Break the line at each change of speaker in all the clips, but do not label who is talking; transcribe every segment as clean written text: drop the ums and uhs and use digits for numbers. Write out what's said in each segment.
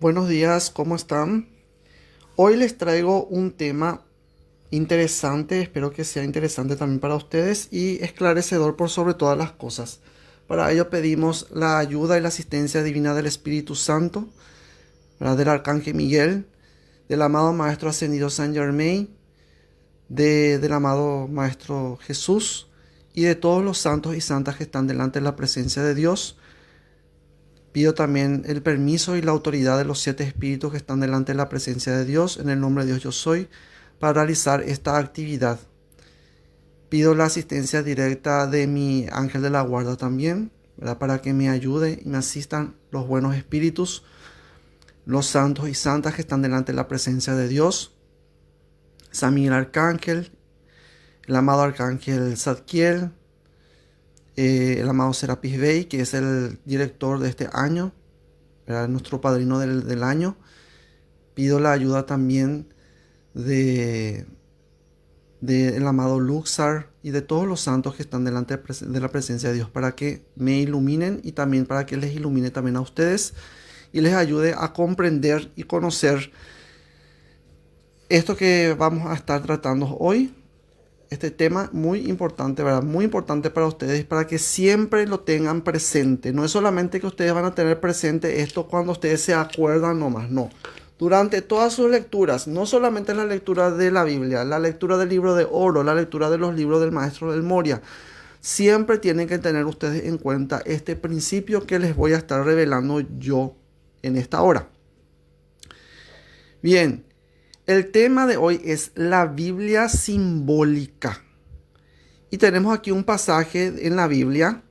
Buenos días, ¿cómo están? Hoy les traigo un tema interesante, espero que sea interesante también para ustedes y esclarecedor por sobre todas las cosas. Para ello pedimos la ayuda y la asistencia divina del Espíritu Santo, ¿verdad? Del Arcángel Miguel, del amado Maestro Ascendido Saint Germain, del amado Maestro Jesús y de todos los santos y santas que están delante de la presencia de Dios. Pido también el permiso y la autoridad de los 7 espíritus que están delante de la presencia de Dios, en el nombre de Dios yo soy, para realizar esta actividad. Pido la asistencia directa de mi ángel de la guarda también, ¿verdad? Para que me ayude y me asistan los buenos espíritus, los santos y santas que están delante de la presencia de Dios. San Miguel Arcángel, el amado Arcángel Zadkiel, el amado Serapis Bey, que es el director de este año, ¿verdad? Nuestro padrino del año. Pido la ayuda también del amado Luxar y de todos los santos que están delante de la presencia de Dios para que me iluminen y también para que les ilumine también a ustedes y les ayude a comprender y conocer esto que vamos a estar tratando hoy. Este tema muy importante, ¿verdad? Muy importante para ustedes, para que siempre lo tengan presente. No es solamente que ustedes van a tener presente esto cuando ustedes se acuerdan nomás, no. Durante todas sus lecturas, no solamente la lectura de la Biblia, la lectura del libro de oro, la lectura de los libros del Maestro del Moria, siempre tienen que tener ustedes en cuenta este principio que les voy a estar revelando yo en esta hora. Bien. El tema de hoy es la Biblia simbólica. Y tenemos aquí un pasaje en la Biblia,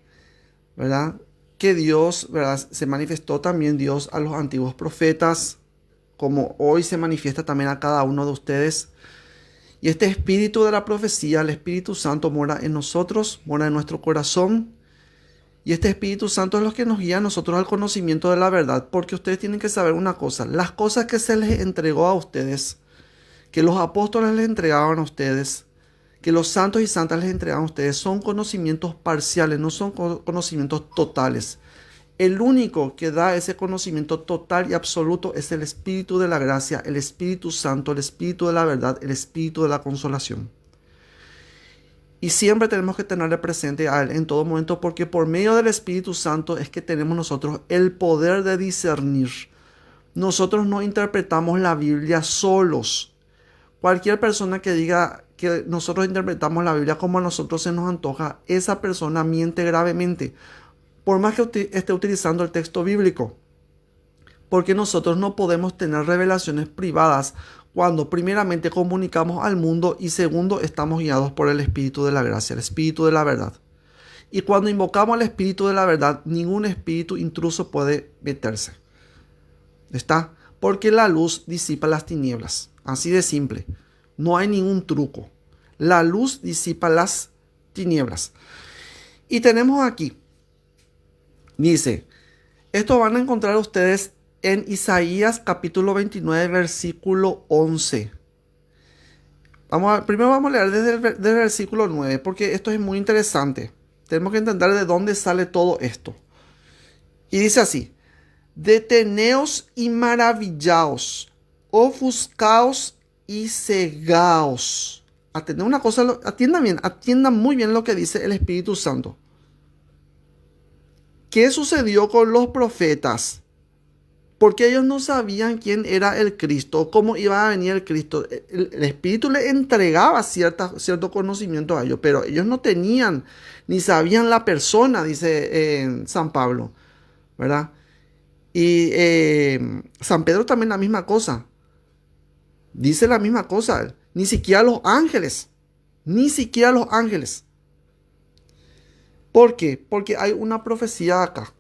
¿verdad? Que Dios, ¿verdad? Se manifestó también Dios a los antiguos profetas, como hoy se manifiesta también a cada uno de ustedes. Y este espíritu de la profecía, el Espíritu Santo, mora en nosotros, mora en nuestro corazón. Y este Espíritu Santo es lo que nos guía a nosotros al conocimiento de la verdad. Porque ustedes tienen que saber una cosa, las cosas que se les entregó a ustedes, que los apóstoles les entregaban a ustedes, que los santos y santas les entregaban a ustedes, son conocimientos parciales, no son conocimientos totales. El único que da ese conocimiento total y absoluto es el Espíritu de la gracia, el Espíritu Santo, el Espíritu de la verdad, el Espíritu de la consolación. Y siempre tenemos que tenerle presente a Él en todo momento, porque por medio del Espíritu Santo es que tenemos nosotros el poder de discernir. Nosotros no interpretamos la Biblia solos. Cualquier persona que diga que nosotros interpretamos la Biblia como a nosotros se nos antoja, esa persona miente gravemente, por más que esté utilizando el texto bíblico. Porque nosotros no podemos tener revelaciones privadas cuando primeramente comunicamos al mundo y segundo estamos guiados por el Espíritu de la gracia, el Espíritu de la verdad. Y cuando invocamos al Espíritu de la verdad, ningún espíritu intruso puede meterse. ¿Está? Porque la luz disipa las tinieblas. Así de simple. No hay ningún truco. La luz disipa las tinieblas. Y tenemos aquí. Dice. Esto van a encontrar ustedes en Isaías capítulo 29 versículo 11. Primero vamos a leer desde el versículo 9. Porque esto es muy interesante. Tenemos que entender de dónde sale todo esto. Y dice así. Deteneos y maravillaos, ofuscaos y cegaos. Atiendan una cosa, atiendan muy bien lo que dice el Espíritu Santo. ¿Qué sucedió con los profetas? Porque ellos no sabían quién era el Cristo, cómo iba a venir el Cristo. El Espíritu les entregaba cierto conocimiento a ellos, pero ellos no tenían ni sabían la persona, dice San Pablo, ¿verdad? Y San Pedro también la misma cosa. Dice la misma cosa. Ni siquiera los ángeles. Ni siquiera los ángeles. ¿Por qué? Porque hay una profecía acá.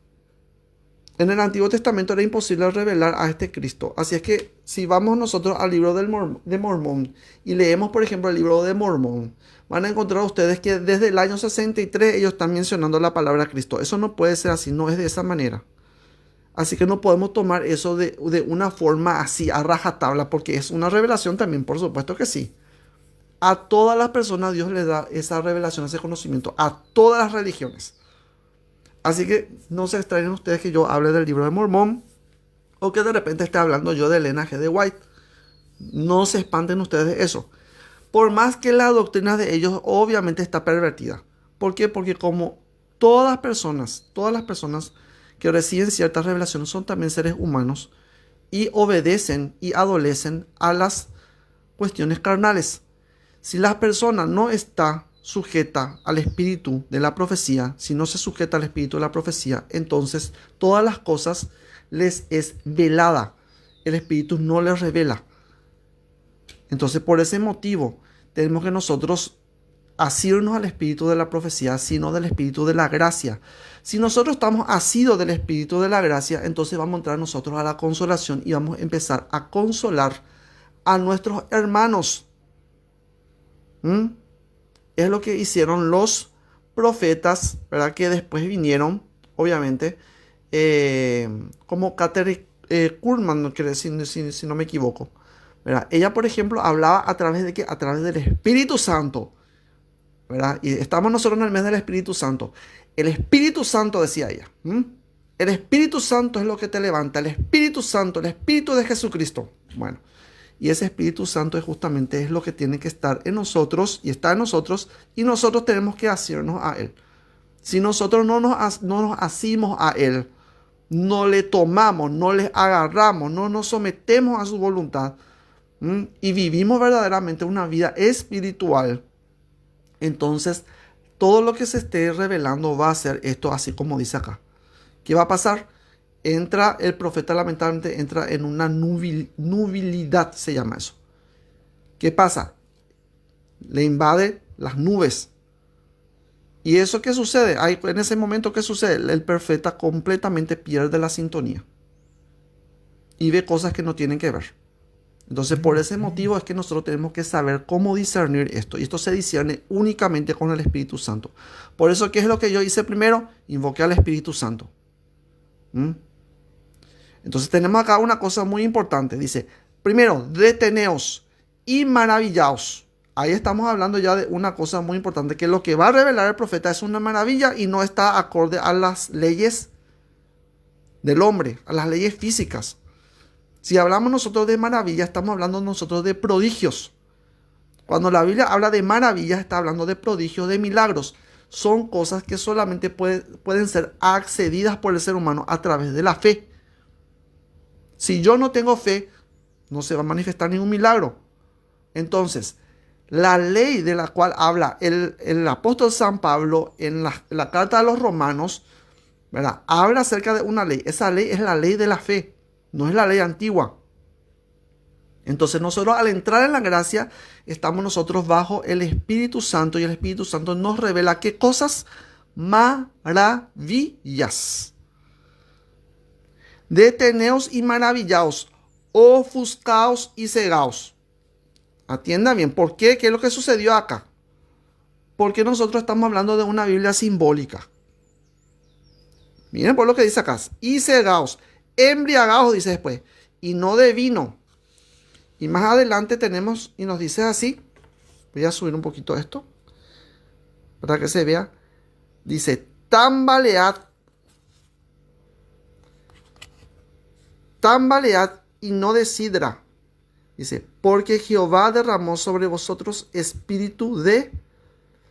En el Antiguo Testamento era imposible revelar a este Cristo. Así es que si vamos nosotros al libro de Mormón y leemos, por ejemplo, el libro de Mormón, van a encontrar ustedes que desde el año 63 ellos están mencionando la palabra Cristo. Eso no puede ser así, no es de esa manera. Así que no podemos tomar eso de una forma así a rajatabla, porque es una revelación también, por supuesto que sí. A todas las personas Dios les da esa revelación, ese conocimiento, a todas las religiones. Así que no se extrañen ustedes que yo hable del libro de Mormón o que de repente esté hablando yo de Elena G. de White. No se espanten ustedes de eso. Por más que la doctrina de ellos obviamente está pervertida. ¿Por qué? Porque como todas las personas que reciben ciertas revelaciones son también seres humanos y obedecen y adolecen a las cuestiones carnales. Si la persona no está sujeta al espíritu de la profecía, si no se sujeta al espíritu de la profecía, entonces todas las cosas les es velada. El espíritu no les revela. Entonces, por ese motivo, tenemos que nosotros asirnos al espíritu de la profecía, sino del espíritu de la gracia. Si nosotros estamos asidos del espíritu de la gracia, entonces vamos a entrar nosotros a la consolación y vamos a empezar a consolar a nuestros hermanos. Es lo que hicieron los profetas, ¿verdad? Que después vinieron, obviamente, como Katherine Kuhlman, no quiere decir, si no me equivoco, ¿verdad? Ella, por ejemplo, hablaba a través de qué, a través del Espíritu Santo, ¿verdad? Y estamos nosotros en el mes del Espíritu Santo. El Espíritu Santo, decía ella. El Espíritu Santo es lo que te levanta. El Espíritu Santo, el Espíritu de Jesucristo. Bueno, y ese Espíritu Santo es justamente lo que tiene que estar en nosotros y está en nosotros, y nosotros tenemos que asirnos a Él. Si nosotros no nos asimos a Él, no le tomamos, no le agarramos, no nos sometemos a su voluntad, y vivimos verdaderamente una vida espiritual, entonces todo lo que se esté revelando va a ser esto, así como dice acá. ¿Qué va a pasar? Entra el profeta, lamentablemente entra en una nubilidad, se llama eso. ¿Qué pasa? Le invade las nubes. ¿Y eso qué sucede? En ese momento, ¿qué sucede? El profeta completamente pierde la sintonía y ve cosas que no tienen que ver. Entonces, por ese motivo es que nosotros tenemos que saber cómo discernir esto. Y esto se discierne únicamente con el Espíritu Santo. Por eso, ¿qué es lo que yo hice primero? Invoqué al Espíritu Santo. Entonces, tenemos acá una cosa muy importante. Dice, primero, deteneos y maravillaos. Ahí estamos hablando ya de una cosa muy importante, que lo que va a revelar el profeta es una maravilla y no está acorde a las leyes del hombre, a las leyes físicas. Si hablamos nosotros de maravillas, estamos hablando nosotros de prodigios. Cuando la Biblia habla de maravillas, está hablando de prodigios, de milagros. Son cosas que solamente pueden ser accedidas por el ser humano a través de la fe. Si yo no tengo fe, no se va a manifestar ningún milagro. Entonces, la ley de la cual habla el apóstol San Pablo en la carta a los romanos, ¿verdad? Habla acerca de una ley. Esa ley es la ley de la fe. No es la ley antigua. Entonces nosotros al entrar en la gracia estamos nosotros bajo el Espíritu Santo y el Espíritu Santo nos revela qué cosas maravillas. Deteneos y maravillaos, ofuscaos y cegaos. Atienda bien, ¿por qué? ¿Qué es lo que sucedió acá? Porque nosotros estamos hablando de una Biblia simbólica. Miren por lo que dice acá. Y cegaos, embriagados, dice después, y no de vino. Y más adelante tenemos, y nos dice así, voy a subir un poquito esto, para que se vea. Dice, tambalead y no de sidra. Dice, porque Jehová derramó sobre vosotros espíritu de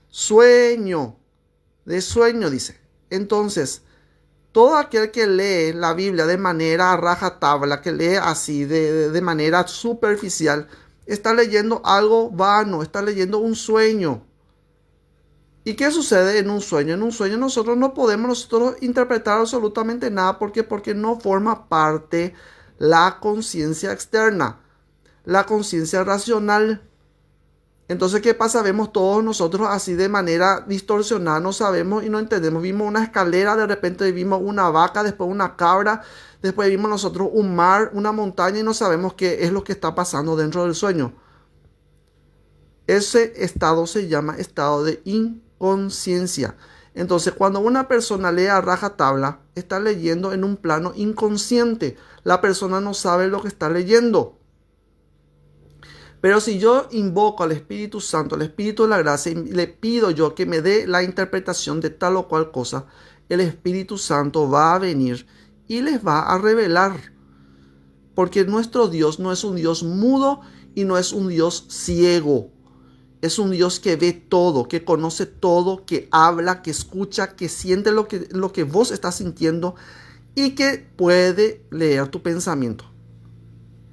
sueño. De sueño, dice. Entonces, todo aquel que lee la Biblia de manera rajatabla, que lee así, de manera superficial, está leyendo algo vano, está leyendo un sueño. ¿Y qué sucede en un sueño? En un sueño nosotros no podemos interpretar absolutamente nada. ¿Por qué? Porque no forma parte la conciencia externa, la conciencia racional. Entonces, ¿qué pasa? Vemos todos nosotros así de manera distorsionada, no sabemos y no entendemos. Vimos una escalera, de repente vimos una vaca, después una cabra, después vimos nosotros un mar, una montaña y no sabemos qué es lo que está pasando dentro del sueño. Ese estado se llama estado de inconsciencia. Entonces, cuando una persona lee a rajatabla, está leyendo en un plano inconsciente. La persona no sabe lo que está leyendo. Pero si yo invoco al Espíritu Santo, al Espíritu de la gracia, y le pido yo que me dé la interpretación de tal o cual cosa, el Espíritu Santo va a venir y les va a revelar. Porque nuestro Dios no es un Dios mudo y no es un Dios ciego. Es un Dios que ve todo, que conoce todo, que habla, que escucha, que siente lo que vos estás sintiendo y que puede leer tu pensamiento.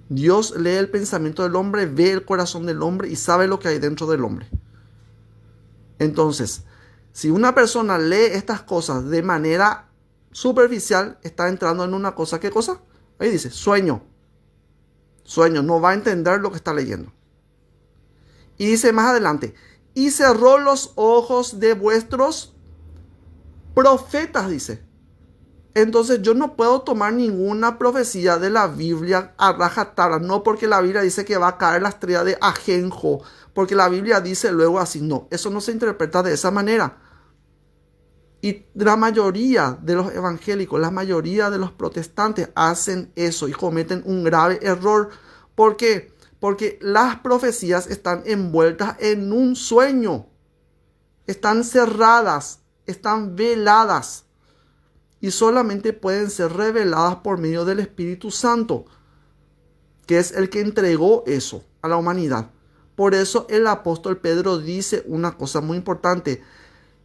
Dios lee el pensamiento del hombre, ve el corazón del hombre y sabe lo que hay dentro del hombre. Entonces, si una persona lee estas cosas de manera superficial, está entrando en una cosa. ¿Qué cosa? Ahí dice, sueño. Sueño, no va a entender lo que está leyendo. Y dice más adelante, y cerró los ojos de vuestros profetas, dice. Entonces yo no puedo tomar ninguna profecía de la Biblia a rajatabla, no porque la Biblia dice que va a caer la estrella de Ajenjo, porque la Biblia dice luego así, no, eso no se interpreta de esa manera. Y la mayoría de los evangélicos, la mayoría de los protestantes hacen eso y cometen un grave error. ¿Por qué? Porque las profecías están envueltas en un sueño, están cerradas, están veladas y solamente pueden ser reveladas por medio del Espíritu Santo, que es el que entregó eso a la humanidad. Por eso el apóstol Pedro dice una cosa muy importante: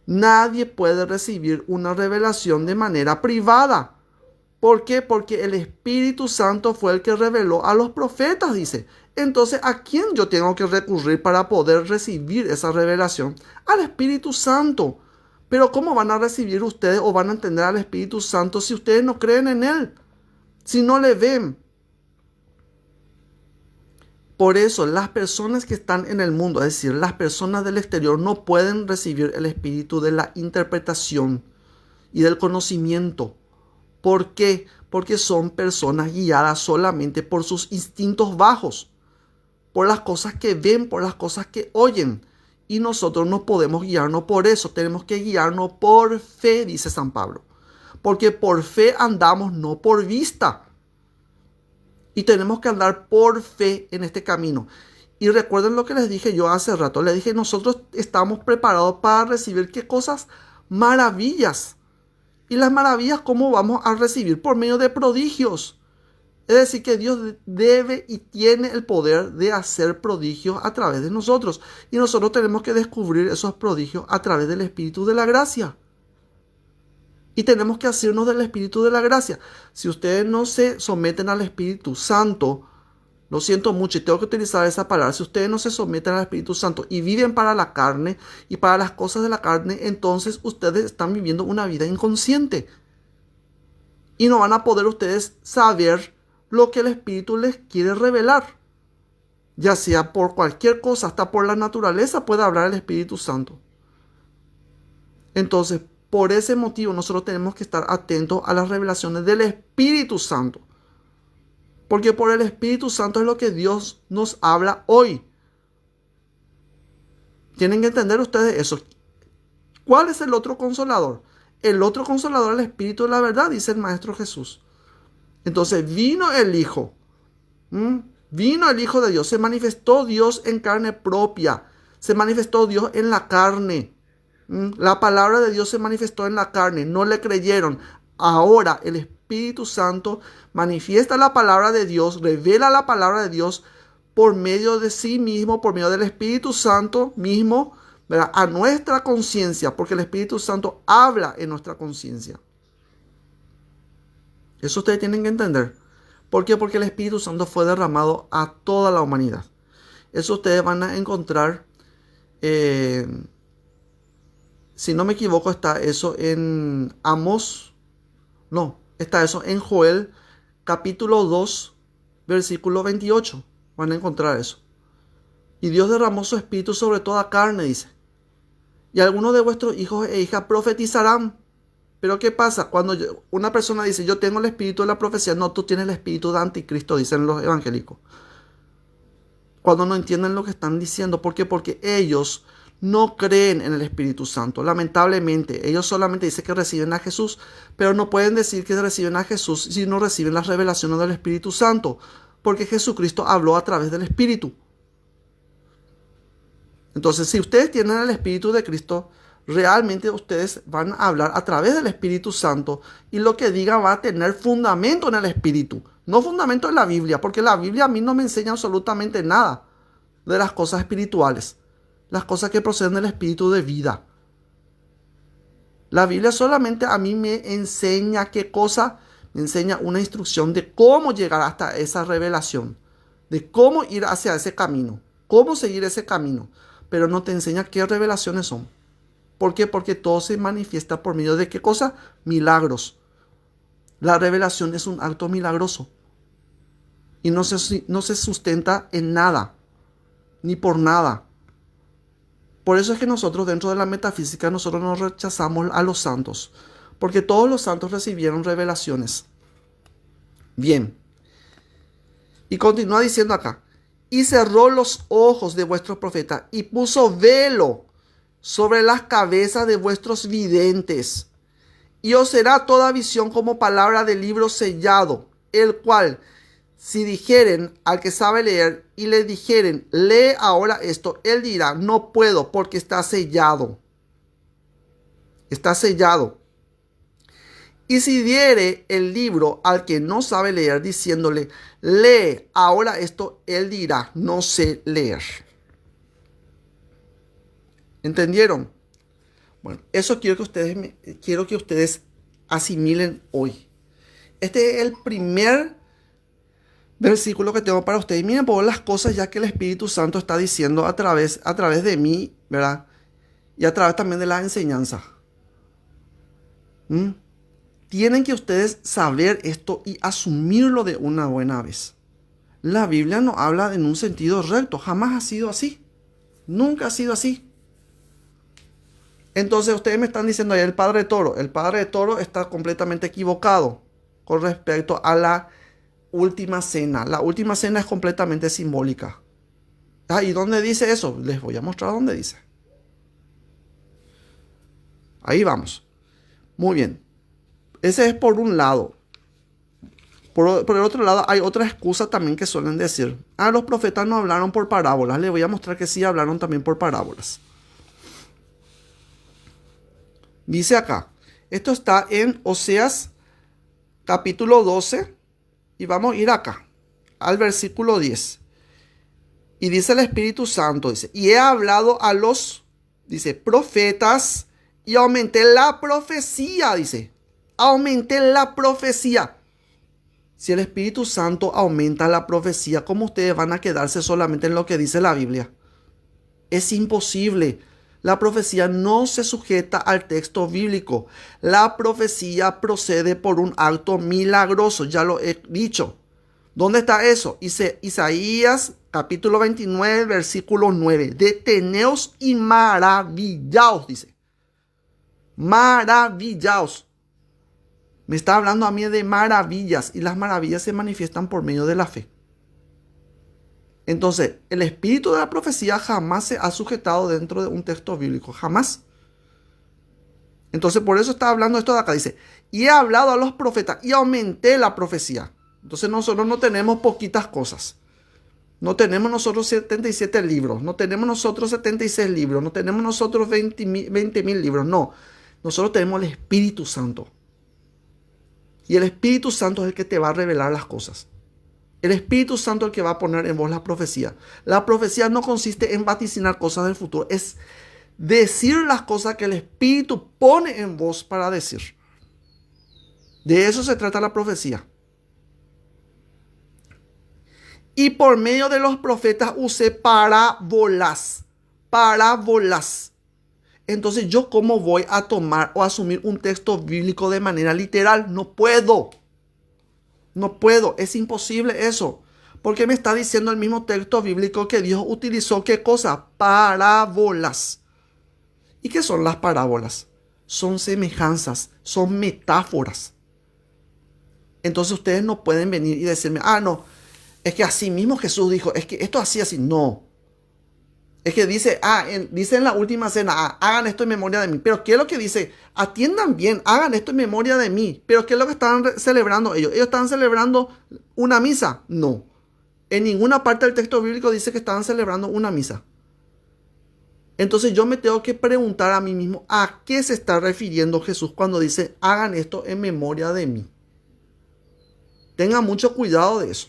nadie puede recibir una revelación de manera privada. ¿Por qué? Porque el Espíritu Santo fue el que reveló a los profetas, dice. Entonces, ¿a quién yo tengo que recurrir para poder recibir esa revelación? Al Espíritu Santo. Pero ¿cómo van a recibir ustedes o van a entender al Espíritu Santo si ustedes no creen en Él? Si no le ven. Por eso las personas que están en el mundo, es decir, las personas del exterior, no pueden recibir el espíritu de la interpretación y del conocimiento. ¿Por qué? Porque son personas guiadas solamente por sus instintos bajos, por las cosas que ven, por las cosas que oyen. Y nosotros no podemos guiarnos por eso, tenemos que guiarnos por fe, dice San Pablo. Porque por fe andamos, no por vista. Y tenemos que andar por fe en este camino. Y recuerden lo que les dije yo hace rato. Les dije, nosotros estamos preparados para recibir ¿qué cosas? Maravillas. Y las maravillas, ¿cómo vamos a recibir? Por medio de prodigios. Es decir, que Dios debe y tiene el poder de hacer prodigios a través de nosotros. Y nosotros tenemos que descubrir esos prodigios a través del Espíritu de la Gracia. Y tenemos que hacernos del Espíritu de la Gracia. Si ustedes no se someten al Espíritu Santo, lo siento mucho y tengo que utilizar esa palabra, si ustedes no se someten al Espíritu Santo y viven para la carne y para las cosas de la carne, entonces ustedes están viviendo una vida inconsciente. Y no van a poder ustedes saber lo que el Espíritu les quiere revelar. Ya sea por cualquier cosa, hasta por la naturaleza puede hablar el Espíritu Santo. Entonces, por ese motivo nosotros tenemos que estar atentos a las revelaciones del Espíritu Santo. Porque por el Espíritu Santo es lo que Dios nos habla hoy. Tienen que entender ustedes eso. ¿Cuál es el otro consolador? El otro consolador es el Espíritu de la verdad, dice el Maestro Jesús. Entonces vino el Hijo. Vino el Hijo de Dios. Se manifestó Dios en carne propia. Se manifestó Dios en la carne. La palabra de Dios se manifestó en la carne, no le creyeron. Ahora el Espíritu Santo manifiesta la palabra de Dios, revela la palabra de Dios por medio de sí mismo, por medio del Espíritu Santo mismo, ¿verdad? A nuestra conciencia, porque el Espíritu Santo habla en nuestra conciencia. Eso ustedes tienen que entender. ¿Por qué? Porque el Espíritu Santo fue derramado a toda la humanidad. Eso ustedes van a encontrar... si no me equivoco, está eso en Amós. No, está eso en Joel, capítulo 2, versículo 28. Van a encontrar eso. Y Dios derramó su espíritu sobre toda carne, dice. Y algunos de vuestros hijos e hijas profetizarán. Pero ¿qué pasa? Cuando una persona dice, yo tengo el espíritu de la profecía. No, tú tienes el espíritu de anticristo, dicen los evangélicos. Cuando no entienden lo que están diciendo. ¿Por qué? Porque ellos no creen en el Espíritu Santo. Lamentablemente, ellos solamente dicen que reciben a Jesús, pero no pueden decir que reciben a Jesús si no reciben las revelaciones del Espíritu Santo, porque Jesucristo habló a través del Espíritu. Entonces, si ustedes tienen el Espíritu de Cristo, realmente ustedes van a hablar a través del Espíritu Santo y lo que digan va a tener fundamento en el Espíritu. No fundamento en la Biblia, porque la Biblia a mí no me enseña absolutamente nada de las cosas espirituales, las cosas que proceden del espíritu de vida. La Biblia solamente a mí me enseña qué cosa, me enseña una instrucción de cómo llegar hasta esa revelación, de cómo ir hacia ese camino, cómo seguir ese camino, pero no te enseña qué revelaciones son. ¿Por qué? Porque todo se manifiesta por medio de qué cosa? Milagros. La revelación es un acto milagroso y no se sustenta en nada, ni por nada. Por eso es que nosotros dentro de la metafísica nosotros no rechazamos a los santos, porque todos los santos recibieron revelaciones. Bien. Y continúa diciendo acá, y cerró los ojos de vuestros profetas y puso velo sobre las cabezas de vuestros videntes. Y os será toda visión como palabra de libro sellado, el cual, si dijeren al que sabe leer y le dijeren, lee ahora esto, él dirá, no puedo porque está sellado. Está sellado. Y si diere el libro al que no sabe leer, diciéndole, lee ahora esto, él dirá, no sé leer. ¿Entendieron? Bueno, eso quiero que ustedes asimilen hoy. Este es el primer versículo que tengo para ustedes. Miren por las cosas ya que el Espíritu Santo está diciendo a través de mí, ¿verdad? Y a través también de la enseñanza. Tienen que ustedes saber esto y asumirlo de una buena vez. La Biblia no habla en un sentido recto. Jamás ha sido así. Nunca ha sido así. Entonces ustedes me están diciendo ahí el Padre Toro. El Padre Toro está completamente equivocado con respecto a la última cena. La última cena es completamente simbólica. ¿Y dónde dice eso? Les voy a mostrar dónde dice. Ahí vamos. Muy bien. Ese es por un lado. Por el otro lado hay otra excusa también que suelen decir. Los profetas no hablaron por parábolas. Les voy a mostrar que sí hablaron también por parábolas. Dice acá, esto está en Oseas capítulo 12 y vamos a ir acá al versículo 10. Y dice el Espíritu Santo, dice, y he hablado a los, dice, profetas y aumenté la profecía, dice, aumenté la profecía. Si el Espíritu Santo aumenta la profecía, ¿cómo ustedes van a quedarse solamente en lo que dice la Biblia? Es imposible. La profecía no se sujeta al texto bíblico. La profecía procede por un acto milagroso. Ya lo he dicho. ¿Dónde está eso? Dice Isaías capítulo 29, versículo 9. Deteneos y maravillaos, dice. Maravillaos. Me está hablando a mí de maravillas. Y las maravillas se manifiestan por medio de la fe. Entonces, el espíritu de la profecía jamás se ha sujetado dentro de un texto bíblico, jamás. Entonces, por eso está hablando esto de acá, dice, y he hablado a los profetas y aumenté la profecía. Entonces, nosotros no tenemos poquitas cosas. No tenemos nosotros 77 libros, no tenemos nosotros 76 libros, no tenemos nosotros 20.000 libros, no. Nosotros tenemos el Espíritu Santo. Y el Espíritu Santo es el que te va a revelar las cosas. El Espíritu Santo es el que va a poner en vos la profecía. La profecía no consiste en vaticinar cosas del futuro. Es decir las cosas que el Espíritu pone en vos para decir. De eso se trata la profecía. Y por medio de los profetas usé parábolas. Parábolas. Entonces, ¿yo cómo voy a tomar o asumir un texto bíblico de manera literal? No puedo. No puedo, es imposible eso. Porque me está diciendo el mismo texto bíblico que Dios utilizó, ¿qué cosa? Parábolas. ¿Y qué son las parábolas? Son semejanzas, son metáforas. Entonces ustedes no pueden venir y decirme, no, es que así mismo Jesús dijo, es que esto así. No. Es que dice, dice en la última cena, hagan esto en memoria de mí. Pero ¿qué es lo que dice? Atiendan bien, hagan esto en memoria de mí. Pero ¿qué es lo que estaban celebrando ellos? ¿Ellos estaban celebrando una misa? No. En ninguna parte del texto bíblico dice que estaban celebrando una misa. Entonces yo me tengo que preguntar a mí mismo, ¿a qué se está refiriendo Jesús cuando dice, hagan esto en memoria de mí? Tenga mucho cuidado de eso.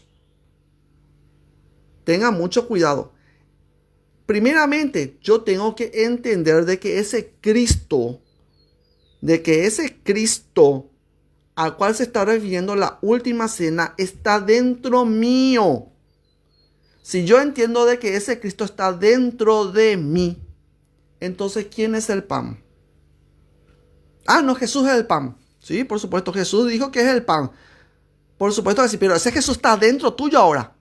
Tenga mucho cuidado. Primeramente, yo tengo que entender de que ese Cristo al cual se está refiriendo la última cena está dentro mío. Si yo entiendo de que ese Cristo está dentro de mí, entonces ¿quién es el pan? Ah, no, Jesús es el pan. Sí, por supuesto, Jesús dijo que es el pan. Por supuesto que sí, pero ese Jesús está dentro tuyo ahora.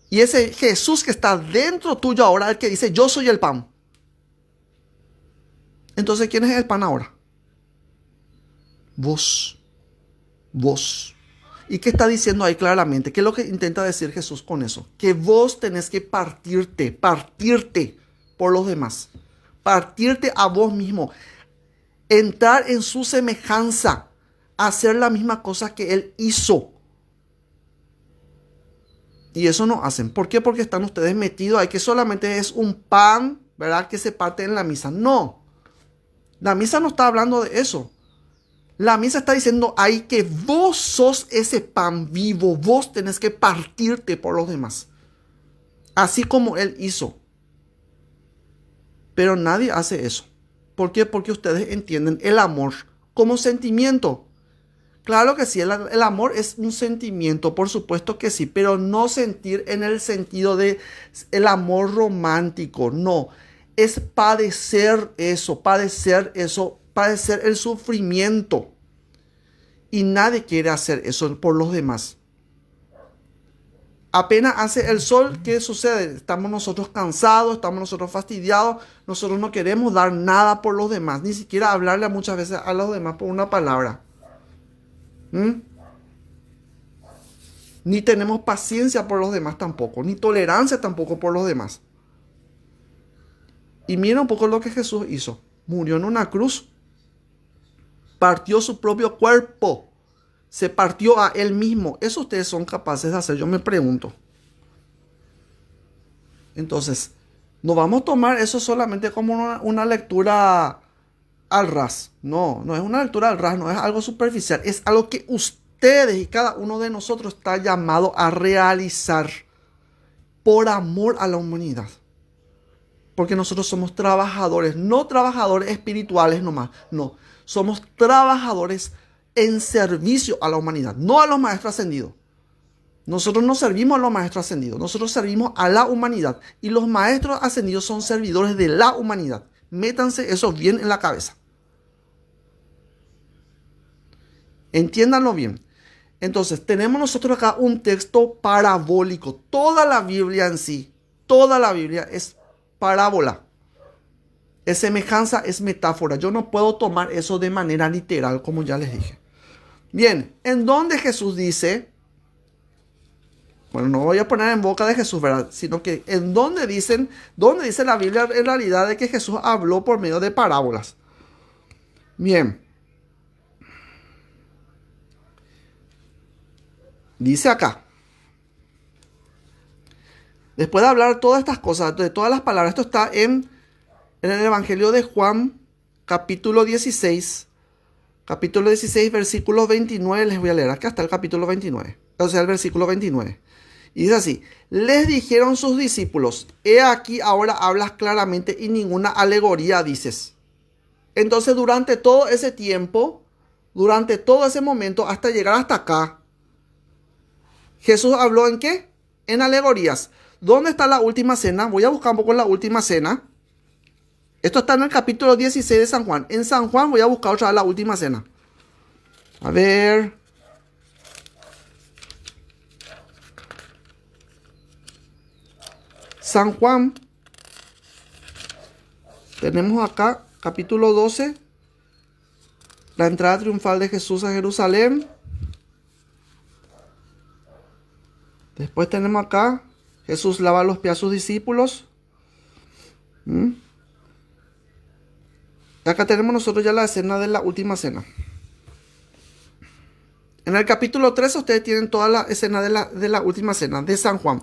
Y ese Jesús que está dentro tuyo ahora, el que dice, yo soy el pan. Entonces, ¿quién es el pan ahora? Vos. ¿Y qué está diciendo ahí claramente? ¿Qué es lo que intenta decir Jesús con eso? Que vos tenés que partirte por los demás. Partirte a vos mismo. Entrar en su semejanza. Hacer la misma cosa que Él hizo. Y eso no hacen. ¿Por qué? Porque están ustedes metidos ahí que solamente es un pan, ¿verdad? Que se parte en la misa. No. La misa no está hablando de eso. La misa está diciendo ahí que vos sos ese pan vivo. Vos tenés que partirte por los demás. Así como Él hizo. Pero nadie hace eso. ¿Por qué? Porque ustedes entienden el amor como sentimiento. Claro que sí, el amor es un sentimiento, por supuesto que sí, pero no sentir en el sentido de el amor romántico, no. Es padecer el sufrimiento. Y nadie quiere hacer eso por los demás. Apenas hace el sol, ¿qué sucede? Estamos nosotros cansados, estamos nosotros fastidiados, nosotros no queremos dar nada por los demás, ni siquiera hablarle muchas veces a los demás por una palabra. Ni tenemos paciencia por los demás tampoco, ni tolerancia tampoco por los demás. Y mira un poco lo que Jesús hizo. Murió en una cruz. Partió su propio cuerpo. Se partió a Él mismo. ¿Eso ustedes son capaces de hacer? Yo me pregunto. Entonces, no vamos a tomar eso solamente como una lectura al ras. No es una lectura al ras, no es algo superficial. Es algo que ustedes y cada uno de nosotros está llamado a realizar por amor a la humanidad. Porque nosotros somos trabajadores, no trabajadores espirituales nomás, no. Somos trabajadores en servicio a la humanidad, no a los maestros ascendidos. Nosotros no servimos a los maestros ascendidos, nosotros servimos a la humanidad. Y los maestros ascendidos son servidores de la humanidad. Métanse eso bien en la cabeza. Entiéndanlo bien. Entonces, tenemos nosotros acá un texto parabólico. Toda la Biblia en sí, toda la Biblia es parábola. Es semejanza, es metáfora. Yo no puedo tomar eso de manera literal, como ya les dije. Bien, ¿en dónde Jesús dice? Bueno, no voy a poner en boca de Jesús, ¿verdad? Sino que en dónde dice la Biblia en realidad de que Jesús habló por medio de parábolas. Bien. Dice acá. Después de hablar todas estas cosas, de todas las palabras, esto está en el Evangelio de Juan, capítulo 16, versículo 29, les voy a leer, acá está el capítulo 29, o sea, el versículo 29. Y dice así, les dijeron sus discípulos, he aquí ahora hablas claramente y ninguna alegoría dices. Entonces durante todo ese tiempo, durante todo ese momento, hasta llegar hasta acá, Jesús habló ¿en qué? En alegorías. ¿Dónde está la última cena? Voy a buscar un poco la última cena. Esto está en el capítulo 16 de San Juan. En San Juan voy a buscar otra vez la última cena. A ver. San Juan. Tenemos acá, capítulo 12. La entrada triunfal de Jesús a Jerusalén. Después tenemos acá, Jesús lava los pies a sus discípulos. Acá tenemos nosotros ya la escena de la última cena. En el capítulo 13 ustedes tienen toda la escena de la última cena de San Juan.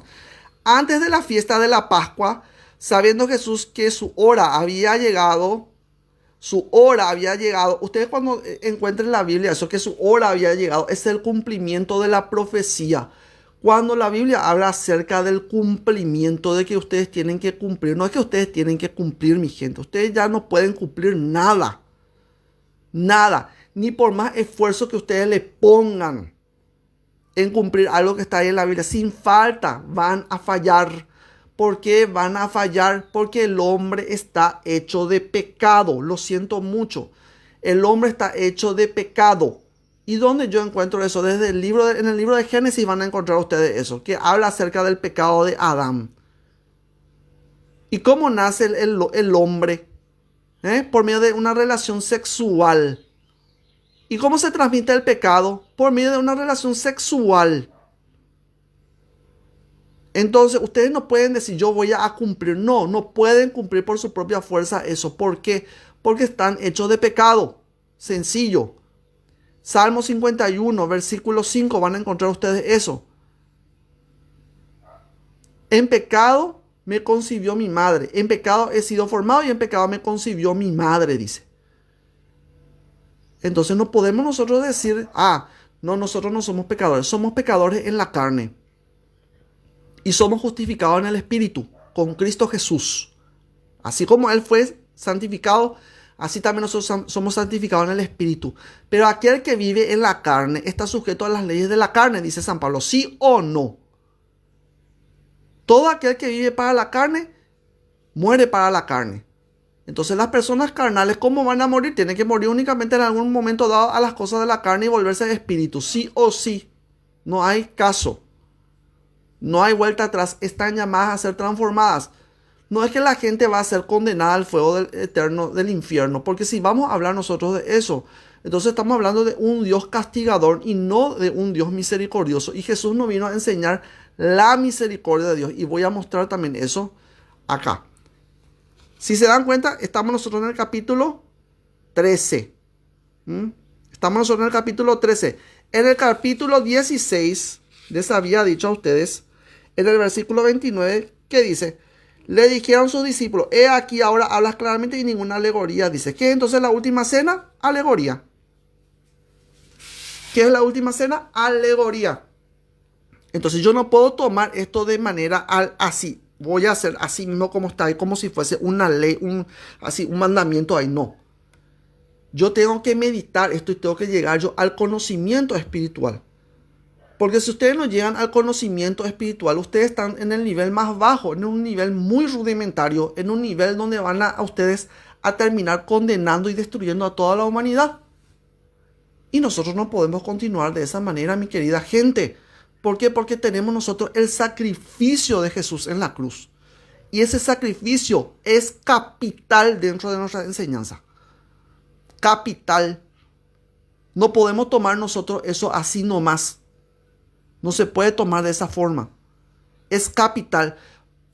Antes de la fiesta de la Pascua, sabiendo Jesús que su hora había llegado, Su hora había llegado. Ustedes cuando encuentren en la Biblia eso, que su hora había llegado, es el cumplimiento de la profecía. Cuando la Biblia habla acerca del cumplimiento, de que ustedes tienen que cumplir, no es que ustedes tienen que cumplir, mi gente. Ustedes ya no pueden cumplir nada. Nada. Ni por más esfuerzo que ustedes le pongan en cumplir algo que está ahí en la Biblia. Sin falta van a fallar. ¿Por qué van a fallar? Porque el hombre está hecho de pecado. Lo siento mucho. El hombre está hecho de pecado. ¿Y dónde yo encuentro eso? Desde el libro en el libro de Génesis van a encontrar ustedes eso, que habla acerca del pecado de Adán. ¿Y cómo nace el hombre? Por medio de una relación sexual. ¿Y cómo se transmite el pecado? Por medio de una relación sexual. Entonces, ustedes no pueden decir, yo voy a cumplir. No, no pueden cumplir por su propia fuerza eso. ¿Por qué? Porque están hechos de pecado. Sencillo. Salmo 51, versículo 5, van a encontrar ustedes eso. En pecado me concibió mi madre. En pecado he sido formado y en pecado me concibió mi madre, dice. Entonces no podemos nosotros decir, no, nosotros no somos pecadores. Somos pecadores en la carne. Y somos justificados en el Espíritu, con Cristo Jesús. Así como Él fue santificado, así también nosotros somos santificados en el Espíritu. Pero aquel que vive en la carne está sujeto a las leyes de la carne, dice San Pablo. ¿Sí o no? Todo aquel que vive para la carne, muere para la carne. Entonces las personas carnales, ¿cómo van a morir? Tienen que morir únicamente en algún momento dado a las cosas de la carne y volverse de espíritu. Sí o sí. No hay caso. No hay vuelta atrás. Están llamadas a ser transformadas. No es que la gente va a ser condenada al fuego eterno del infierno. Porque si vamos a hablar nosotros de eso, entonces estamos hablando de un Dios castigador y no de un Dios misericordioso. Y Jesús nos vino a enseñar la misericordia de Dios. Y voy a mostrar también eso acá. Si se dan cuenta, estamos nosotros en el capítulo 13. Estamos nosotros en el capítulo 13. En el capítulo 16, les había dicho a ustedes, en el versículo 29, que dice, le dijeron sus discípulos, he aquí ahora hablas claramente y ninguna alegoría. Dice, ¿qué es entonces la última cena? Alegoría. ¿Qué es la última cena? Alegoría. Entonces yo no puedo tomar esto de manera así. Voy a hacer así mismo como está ahí, como si fuese una ley, un mandamiento ahí. No. Yo tengo que meditar esto y tengo que llegar yo al conocimiento espiritual. Porque si ustedes no llegan al conocimiento espiritual, ustedes están en el nivel más bajo, en un nivel muy rudimentario, en un nivel donde van a ustedes a terminar condenando y destruyendo a toda la humanidad. Y nosotros no podemos continuar de esa manera, mi querida gente. ¿Por qué? Porque tenemos nosotros el sacrificio de Jesús en la cruz. Y ese sacrificio es capital dentro de nuestra enseñanza. Capital. No podemos tomar nosotros eso así nomás. No se puede tomar de esa forma. Es capital.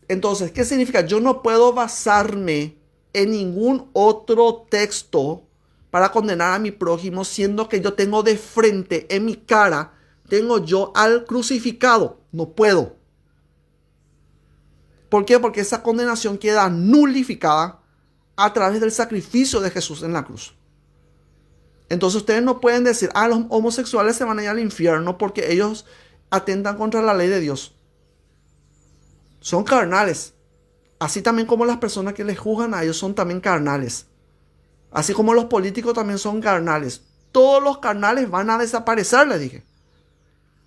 Entonces, ¿qué significa? Yo no puedo basarme en ningún otro texto para condenar a mi prójimo, siendo que yo tengo de frente, en mi cara, tengo yo al crucificado. No puedo. ¿Por qué? Porque esa condenación queda nulificada a través del sacrificio de Jesús en la cruz. Entonces ustedes no pueden decir, los homosexuales se van a ir al infierno porque ellos atentan contra la ley de Dios. Son carnales. Así también como las personas que les juzgan a ellos son también carnales. Así como los políticos también son carnales. Todos los carnales van a desaparecer, les dije.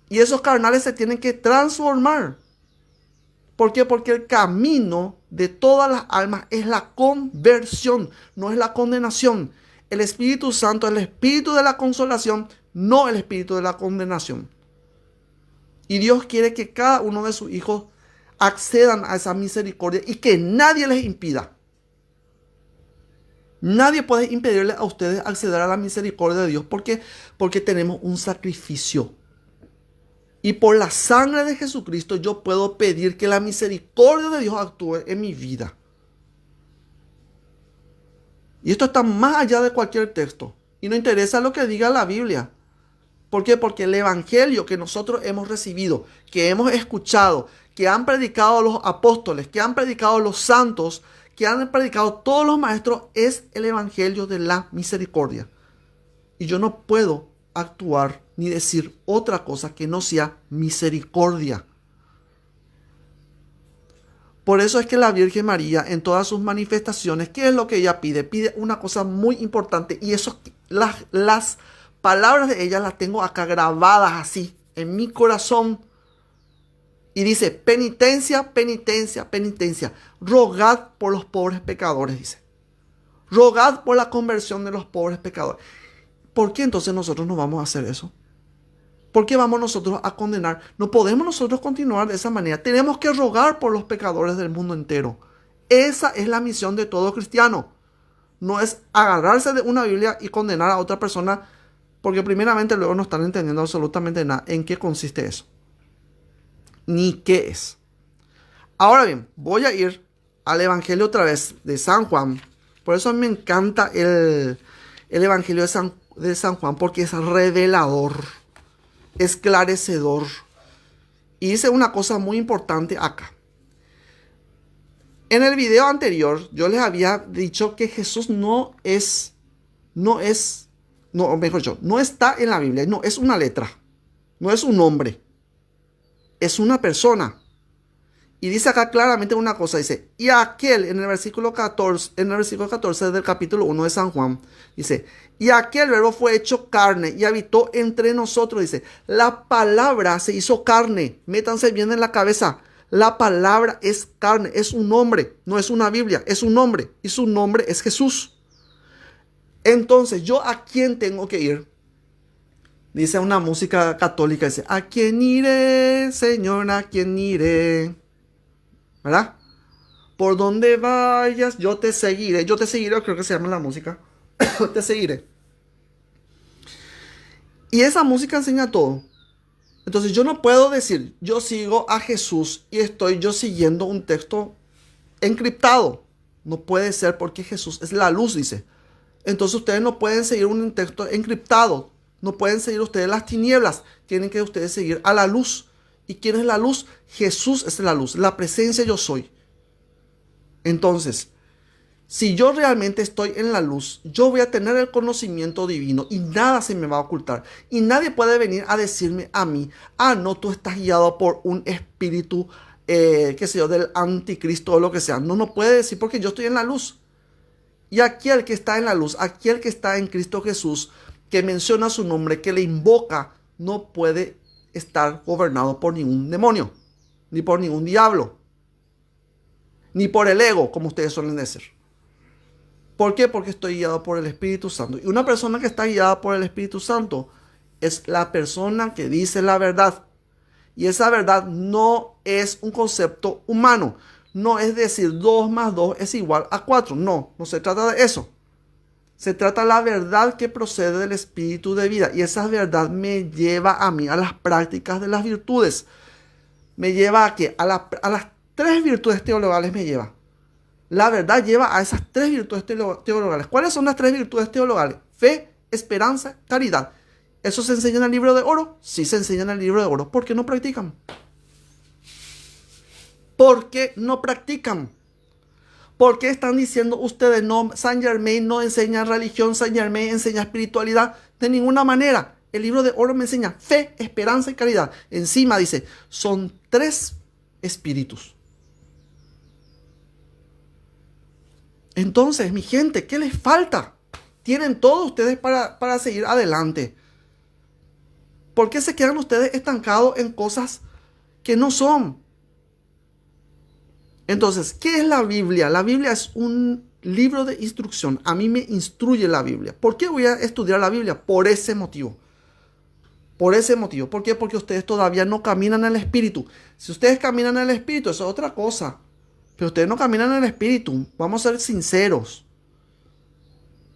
Y esos carnales se tienen que transformar. ¿Por qué? Porque el camino de todas las almas es la conversión, no es la condenación. El Espíritu Santo es el espíritu de la consolación, no el espíritu de la condenación. Y Dios quiere que cada uno de sus hijos accedan a esa misericordia y que nadie les impida. Nadie puede impedirle a ustedes acceder a la misericordia de Dios. ¿Por qué? Porque tenemos un sacrificio. Y por la sangre de Jesucristo yo puedo pedir que la misericordia de Dios actúe en mi vida. Y esto está más allá de cualquier texto. Y no interesa lo que diga la Biblia. ¿Por qué? Porque el evangelio que nosotros hemos recibido, que hemos escuchado, que han predicado los apóstoles, que han predicado los santos, que han predicado todos los maestros es el evangelio de la misericordia. Y yo no puedo actuar ni decir otra cosa que no sea misericordia. Por eso es que la Virgen María, en todas sus manifestaciones, ¿qué es lo que ella pide? Pide una cosa muy importante, y eso, las palabras de ella las tengo acá grabadas así en mi corazón. Y dice: penitencia, penitencia, penitencia. Rogad por los pobres pecadores, dice. Rogad por la conversión de los pobres pecadores. ¿Por qué entonces nosotros no vamos a hacer eso? ¿Por qué vamos nosotros a condenar? No podemos nosotros continuar de esa manera. Tenemos que rogar por los pecadores del mundo entero. Esa es la misión de todo cristiano. No es agarrarse de una Biblia y condenar a otra persona, porque primeramente luego no están entendiendo absolutamente nada en qué consiste eso, ni qué es. Ahora bien, voy a ir al Evangelio otra vez de San Juan. Por eso a mí me encanta el Evangelio de San Juan, porque es revelador, esclarecedor. Y dice una cosa muy importante acá. En el video anterior yo les había dicho que Jesús no está en la Biblia, no es una letra, no es un nombre, es una persona. Y dice acá claramente una cosa, dice: y aquel, en el versículo 14 del capítulo 1 de San Juan, dice: y aquel verbo fue hecho carne y habitó entre nosotros. Dice, la palabra se hizo carne. Métanse bien en la cabeza. La palabra es carne, es un nombre, no es una Biblia, es un nombre. Y su nombre es Jesús. Entonces, ¿yo a quién tengo que ir? Dice una música católica, dice: ¿a quién iré, Señor? ¿A quién iré? ¿Verdad? Por donde vayas, yo te seguiré. Yo te seguiré, creo que se llama la música. Te seguiré. Y esa música enseña todo. Entonces yo no puedo decir: yo sigo a Jesús y estoy yo siguiendo un texto encriptado. No puede ser, porque Jesús es la luz, dice. Entonces ustedes no pueden seguir un texto encriptado. No pueden seguir ustedes las tinieblas. Tienen que ustedes seguir a la luz. ¿Y quién es la luz? Jesús es la luz, la presencia yo soy. Entonces, si yo realmente estoy en la luz, yo voy a tener el conocimiento divino y nada se me va a ocultar. Y nadie puede venir a decirme a mí: ah, no, tú estás guiado por un espíritu, qué sé yo, del anticristo o lo que sea. No puede decir, porque yo estoy en la luz. Y aquel que está en la luz, aquel que está en Cristo Jesús, que menciona su nombre, que le invoca, no puede estar gobernado por ningún demonio, ni por ningún diablo, ni por el ego, como ustedes suelen decir. ¿Por qué? Porque estoy guiado por el Espíritu Santo. Y una persona que está guiada por el Espíritu Santo es la persona que dice la verdad. Y esa verdad no es un concepto humano. No es decir 2 más 2 es igual a 4. No se trata de eso. Se trata de la verdad que procede del Espíritu de vida. Y esa verdad me lleva a mí a las prácticas de las virtudes. Me lleva a ¿qué? A las 3 virtudes teologales me lleva. La verdad lleva a esas 3 virtudes teologales. ¿Cuáles son las 3 virtudes teologales? Fe, esperanza, caridad. ¿Eso se enseña en el libro de oro? Sí, se enseña en el libro de oro. ¿Por qué no practican? ¿Por qué no practican? ¿Por qué están diciendo ustedes: no, Saint Germain no enseña religión, Saint Germain enseña espiritualidad? De ninguna manera. El libro de oro me enseña fe, esperanza y caridad. Encima dice, son 3 espíritus. Entonces, mi gente, ¿qué les falta? Tienen todo ustedes para seguir adelante. ¿Por qué se quedan ustedes estancados en cosas que no son? Entonces, ¿qué es la Biblia? La Biblia es un libro de instrucción. A mí me instruye la Biblia. ¿Por qué voy a estudiar la Biblia? Por ese motivo. Por ese motivo. ¿Por qué? Porque ustedes todavía no caminan en el Espíritu. Si ustedes caminan en el Espíritu, eso es otra cosa. Pero ustedes no caminan en el Espíritu. Vamos a ser sinceros.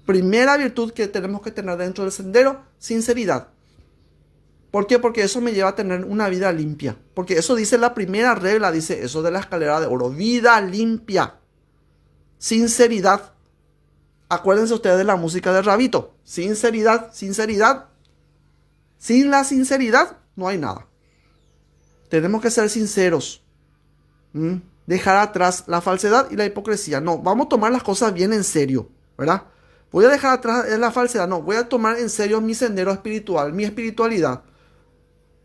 Primera virtud que tenemos que tener dentro del sendero: sinceridad. ¿Por qué? Porque eso me lleva a tener una vida limpia. Porque eso dice la primera regla, dice eso de la escalera de oro. Vida limpia. Sinceridad. Acuérdense ustedes de la música de Rabito. Sinceridad, sinceridad. Sin la sinceridad no hay nada. Tenemos que ser sinceros. dejar atrás la falsedad y la hipocresía. No, vamos a tomar las cosas bien en serio, ¿verdad? Voy a dejar atrás la falsedad. No, voy a tomar en serio mi sendero espiritual, mi espiritualidad.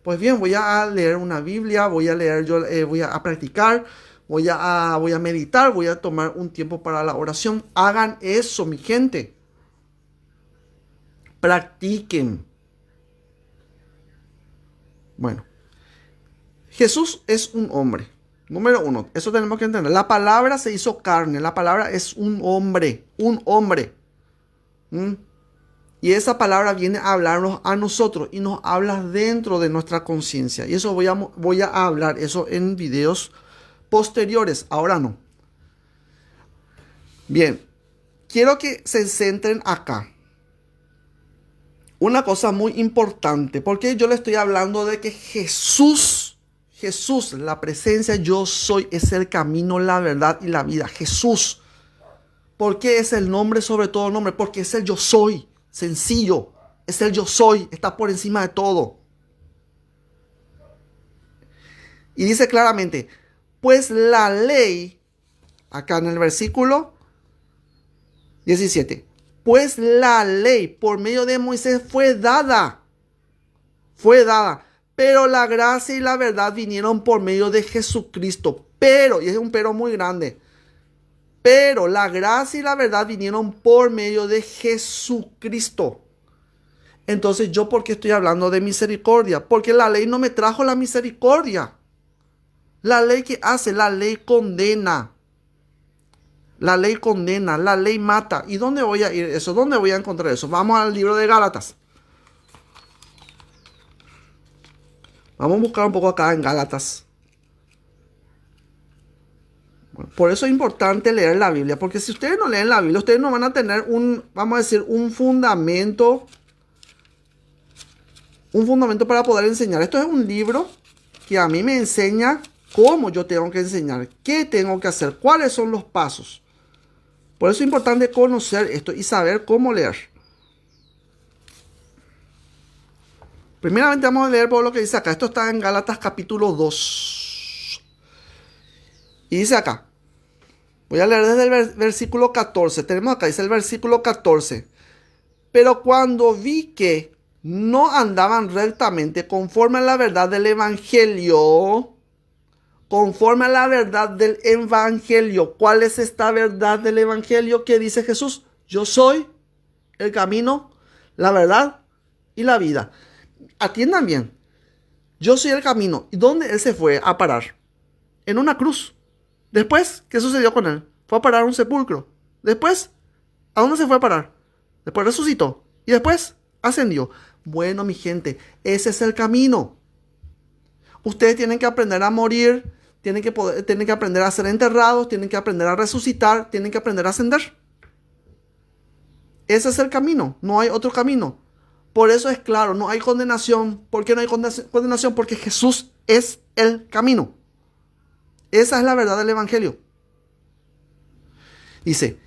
Pues bien, voy a leer una Biblia, voy a leer, voy a practicar, voy a meditar, voy a tomar un tiempo para la oración. Hagan eso, mi gente. Practiquen. Bueno, Jesús es un hombre. Número uno, eso tenemos que entender. La palabra se hizo carne, la palabra es un hombre, un hombre. Y esa palabra viene a hablarnos a nosotros y nos habla dentro de nuestra conciencia. Y eso voy a hablar eso en videos posteriores, ahora no. Bien, quiero que se centren acá. Una cosa muy importante, porque yo le estoy hablando de que Jesús, la presencia yo soy, es el camino, la verdad y la vida. Jesús. ¿Por qué es el nombre sobre todo nombre? Porque es el yo soy. Sencillo. Es el yo soy. Está por encima de todo. Y dice claramente, pues la ley, acá en el versículo 17, pues la ley por medio de Moisés fue dada, pero la gracia y la verdad vinieron por medio de Jesucristo. Pero, y es un pero muy grande, pero la gracia y la verdad vinieron por medio de Jesucristo. Entonces, ¿yo por qué estoy hablando de misericordia? Porque la ley no me trajo la misericordia. La ley que hace, la ley condena. La ley condena, la ley mata. ¿Y dónde voy a ir eso? ¿Dónde voy a encontrar eso? Vamos al libro de Gálatas. Vamos a buscar un poco acá en Gálatas. Bueno, por eso es importante leer la Biblia, porque si ustedes no leen la Biblia, ustedes no van a tener vamos a decir, un fundamento para poder enseñar. Esto es un libro que a mí me enseña cómo yo tengo que enseñar, qué tengo que hacer, cuáles son los pasos. Por eso es importante conocer esto y saber cómo leer. Primeramente vamos a leer por lo que dice acá. Esto está en Gálatas capítulo 2. Y dice acá. Voy a leer desde el versículo 14. Tenemos acá, dice el versículo 14. Pero cuando vi que no andaban rectamente conforme a la verdad del evangelio. Conforme a la verdad del evangelio. ¿Cuál es esta verdad del evangelio que dice Jesús? Yo soy el camino, la verdad y la vida. Atiendan bien. Yo soy el camino. ¿Y dónde él se fue a parar? En una cruz. Después, ¿qué sucedió con él? Fue a parar a un sepulcro. Después, ¿a dónde se fue a parar? Después resucitó. Y después ascendió. Bueno, mi gente, ese es el camino. Ustedes tienen que aprender a morir. Tienen que aprender a ser enterrados. Tienen que aprender a resucitar. Tienen que aprender a ascender. Ese es el camino. No hay otro camino. Por eso es claro, no hay condenación. ¿Por qué no hay condenación? Porque Jesús es el camino. Esa es la verdad del evangelio. Dice,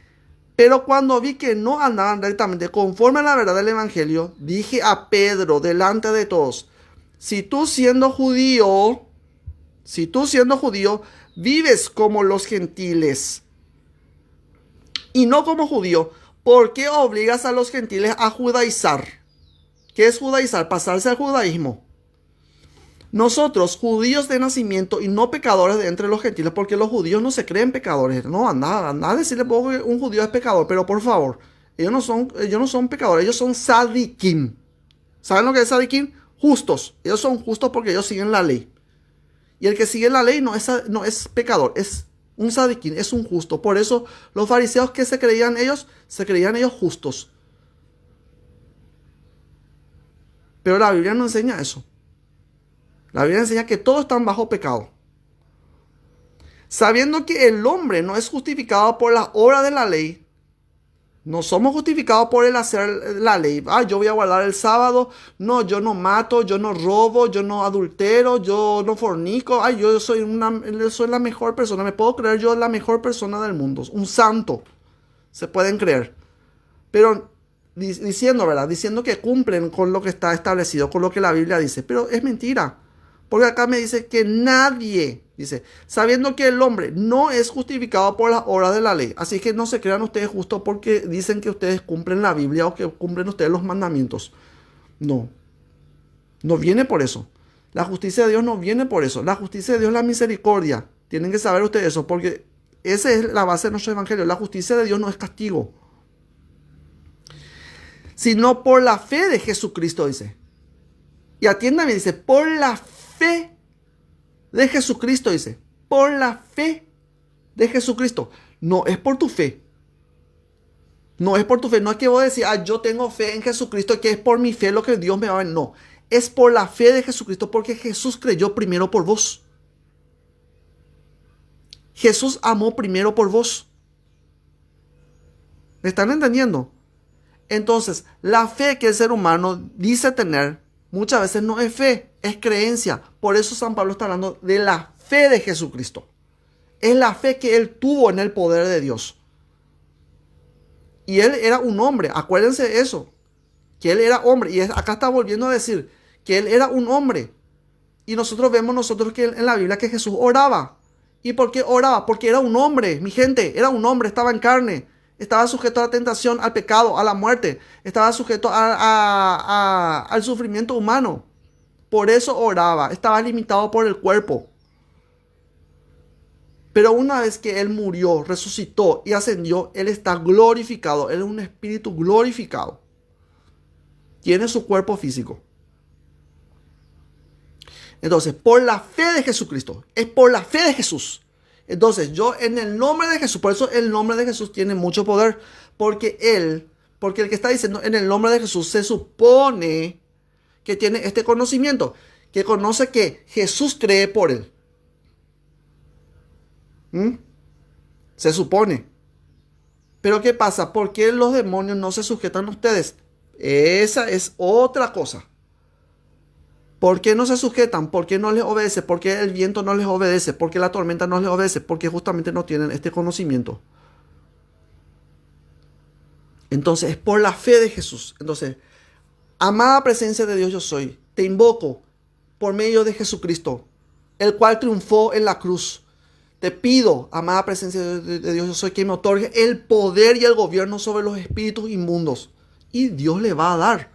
pero cuando vi que no andaban rectamente conforme a la verdad del evangelio, dije a Pedro delante de todos, si tú siendo judío, vives como los gentiles y no como judío, ¿por qué obligas a los gentiles a judaizar? ¿Qué es judaizar? Pasarse al judaísmo. Nosotros, judíos de nacimiento y no pecadores de entre los gentiles, porque los judíos no se creen pecadores. No, anda a decirle poco que un judío es pecador, pero por favor, ellos no son pecadores, ellos son sadikim. ¿Saben lo que es sadikim? Justos. Ellos son justos porque ellos siguen la ley. Y el que sigue la ley no es pecador, es un sadikim, es un justo. Por eso los fariseos que se creían ellos justos. Pero la Biblia no enseña eso. La Biblia enseña que todos están bajo pecado. Sabiendo que el hombre no es justificado por la obra de la ley. No somos justificados por el hacer la ley. Yo voy a guardar el sábado. No, yo no mato, yo no robo, yo no adultero, yo no fornico. Yo soy la mejor persona. Me puedo creer yo la mejor persona del mundo. Un santo. Se pueden creer. Pero diciendo, ¿verdad? Diciendo que cumplen con lo que está establecido, con lo que la Biblia dice. Pero es mentira. Porque acá me dice que nadie Dice, sabiendo que el hombre no es justificado por las obras de la ley. Así que no se crean ustedes justo porque dicen que ustedes cumplen la Biblia o que cumplen ustedes los mandamientos. No, no viene por eso. La justicia de Dios no viene por eso. La justicia de Dios es la misericordia. Tienen que saber ustedes eso porque esa es la base de nuestro evangelio. La justicia de Dios no es castigo, sino por la fe de Jesucristo, dice. Y atiéndame, dice, por la fe de Jesucristo, dice. Por la fe de Jesucristo. No es por tu fe. No es por tu fe. No es que vos decís, yo tengo fe en Jesucristo, que es por mi fe lo que Dios me va a ver. No. Es por la fe de Jesucristo, porque Jesús creyó primero por vos. Jesús amó primero por vos. ¿Me están entendiendo? Entonces, la fe que el ser humano dice tener, muchas veces no es fe, es creencia. Por eso San Pablo está hablando de la fe de Jesucristo. Es la fe que él tuvo en el poder de Dios. Y él era un hombre, acuérdense de eso, que él era hombre. Y acá está volviendo a decir que él era un hombre. Y nosotros vemos que en la Biblia que Jesús oraba. ¿Y por qué oraba? Porque era un hombre, mi gente, era un hombre, estaba en carne. Estaba sujeto a la tentación, al pecado, a la muerte. Estaba sujeto al sufrimiento humano. Por eso oraba. Estaba limitado por el cuerpo. Pero una vez que Él murió, resucitó y ascendió, Él está glorificado. Él es un espíritu glorificado. Tiene su cuerpo físico. Entonces, por la fe de Jesucristo. Es por la fe de Jesús. Entonces, yo en el nombre de Jesús, por eso el nombre de Jesús tiene mucho poder. Porque el que está diciendo en el nombre de Jesús se supone que tiene este conocimiento. Que conoce que Jesús cree por él. Se supone. Pero ¿qué pasa? ¿Por qué los demonios no se sujetan a ustedes? Esa es otra cosa. ¿Por qué no se sujetan? ¿Por qué no les obedece? ¿Por qué el viento no les obedece? ¿Por qué la tormenta no les obedece? Porque justamente no tienen este conocimiento. Entonces es por la fe de Jesús. Entonces, amada presencia de Dios yo soy, te invoco por medio de Jesucristo, el cual triunfó en la cruz. Te pido, amada presencia de Dios yo soy, que me otorgue el poder y el gobierno sobre los espíritus inmundos. Y Dios le va a dar.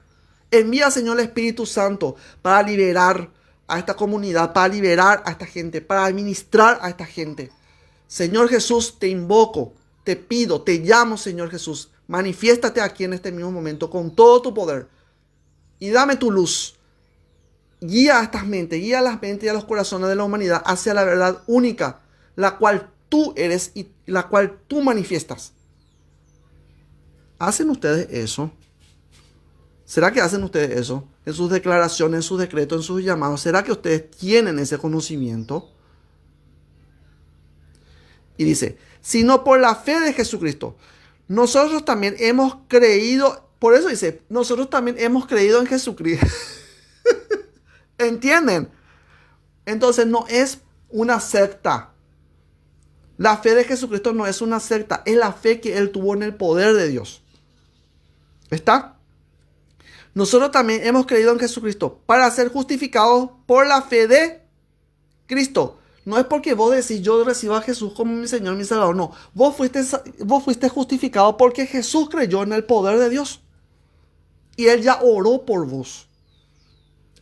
Envía, Señor, el Espíritu Santo para liberar a esta comunidad, para liberar a esta gente, para administrar a esta gente. Señor Jesús, te invoco, te pido, te llamo, Señor Jesús. Manifiéstate aquí en este mismo momento con todo tu poder y dame tu luz. Guía a estas mentes, guía a las mentes y a los corazones de la humanidad hacia la verdad única, la cual tú eres y la cual tú manifiestas. ¿Hacen ustedes eso? ¿Será que hacen ustedes eso? En sus declaraciones, en sus decretos, en sus llamados. ¿Será que ustedes tienen ese conocimiento? Y dice, sino por la fe de Jesucristo. Nosotros también hemos creído, por eso dice, nosotros también hemos creído en Jesucristo. ¿Entienden? Entonces no es una secta. La fe de Jesucristo no es una secta, es la fe que Él tuvo en el poder de Dios. ¿Está? Nosotros también hemos creído en Jesucristo para ser justificados por la fe de Cristo. No es porque vos decís, yo recibo a Jesús como mi Señor, mi Salvador. No, vos fuiste justificado porque Jesús creyó en el poder de Dios. Y Él ya oró por vos.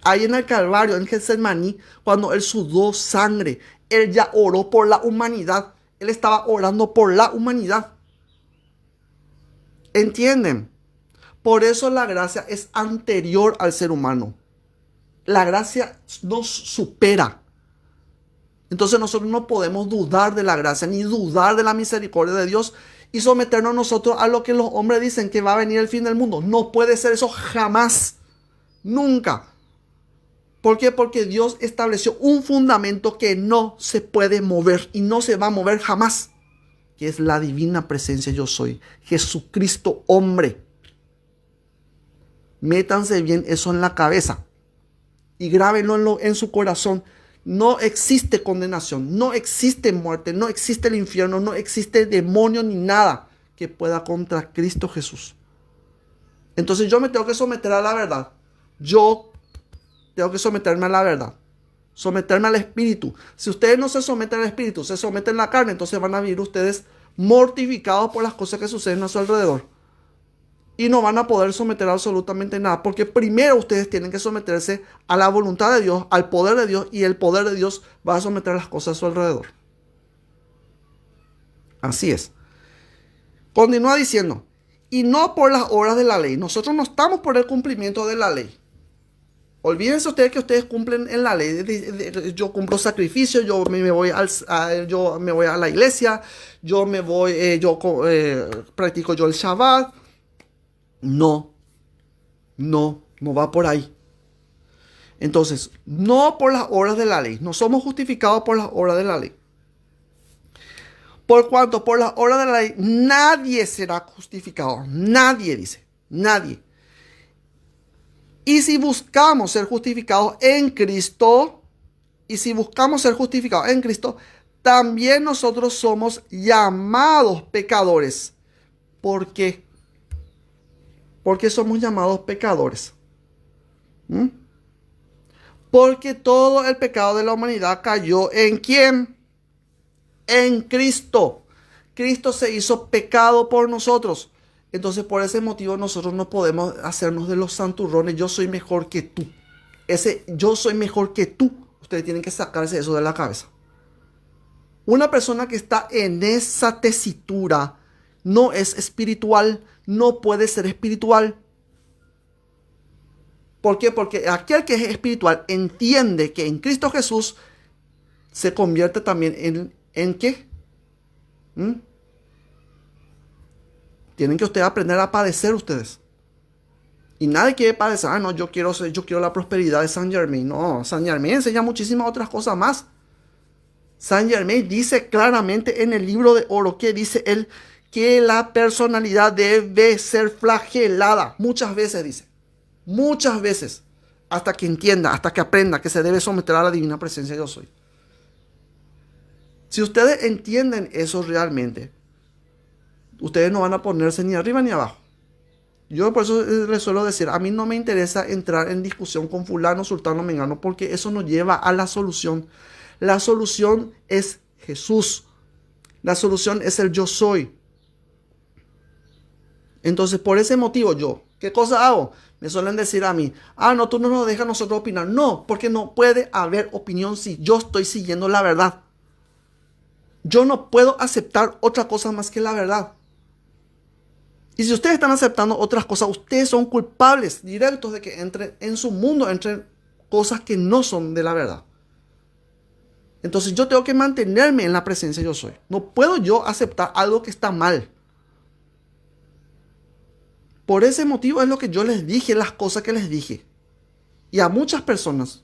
Ahí en el Calvario, en Getsemaní, cuando Él sudó sangre, Él ya oró por la humanidad. Él estaba orando por la humanidad. ¿Entienden? Por eso la gracia es anterior al ser humano. La gracia nos supera. Entonces nosotros no podemos dudar de la gracia ni dudar de la misericordia de Dios y someternos nosotros a lo que los hombres dicen que va a venir el fin del mundo. No puede ser eso jamás. Nunca. ¿Por qué? Porque Dios estableció un fundamento que no se puede mover y no se va a mover jamás. Que es la divina presencia yo soy. Jesucristo hombre. Métanse bien eso en la cabeza y grábenlo en su corazón. No existe condenación, no existe muerte, no existe el infierno, no existe demonio ni nada que pueda contra Cristo Jesús. Entonces yo me tengo que someter a la verdad. Yo tengo que someterme a la verdad. someterme al Espíritu. Si ustedes no se someten al Espíritu, se someten a la carne, entonces van a vivir ustedes mortificados por las cosas que suceden a su alrededor. Y no van a poder someter absolutamente nada, porque primero ustedes tienen que someterse a la voluntad de Dios, al poder de Dios, y el poder de Dios va a someter las cosas a su alrededor. Así es. Continúa diciendo, y no por las obras de la ley. Nosotros no estamos por el cumplimiento de la ley. Olvídense ustedes que ustedes cumplen en la ley. Yo cumplo sacrificio, yo me voy a la iglesia, practico yo el Shabbat. No va por ahí. Entonces, no por las obras de la ley. No somos justificados por las obras de la ley. Por cuanto por las obras de la ley nadie será justificado. Nadie, dice. Nadie. Y si buscamos ser justificados en Cristo, también nosotros somos llamados pecadores. ¿Por qué? Porque somos llamados pecadores. Porque todo el pecado de la humanidad cayó ¿en quién? En Cristo. Cristo se hizo pecado por nosotros. Entonces, por ese motivo, nosotros no podemos hacernos de los santurrones. Yo soy mejor que tú. Ese yo soy mejor que tú. Ustedes tienen que sacarse eso de la cabeza. Una persona que está en esa tesitura no es espiritual. No puede ser espiritual. ¿Por qué? Porque aquel que es espiritual entiende que en Cristo Jesús se convierte también ¿en qué? Tienen que ustedes aprender a padecer ustedes. Y nadie quiere padecer. No, yo quiero la prosperidad de Saint Germain. No, Saint Germain enseña muchísimas otras cosas más. Saint Germain dice claramente en el libro de oro que dice él que la personalidad debe ser flagelada. Muchas veces dice. Muchas veces. Hasta que entienda, hasta que aprenda que se debe someter a la divina presencia yo soy. Si ustedes entienden eso realmente, ustedes no van a ponerse ni arriba ni abajo. Yo por eso les suelo decir, a mí no me interesa entrar en discusión con fulano, sultano, mengano, porque eso nos lleva a la solución. La solución es Jesús. La solución es el yo soy. Entonces, por ese motivo ¿qué cosa hago? Me suelen decir a mí, no, tú no nos dejas nosotros opinar. No, porque no puede haber opinión si yo estoy siguiendo la verdad. Yo no puedo aceptar otra cosa más que la verdad. Y si ustedes están aceptando otras cosas, ustedes son culpables directos de que entren en su mundo, entren cosas que no son de la verdad. Entonces yo tengo que mantenerme en la presencia yo soy. No puedo yo aceptar algo que está mal. Por ese motivo es lo que yo les dije, las cosas que les dije. Y a muchas personas.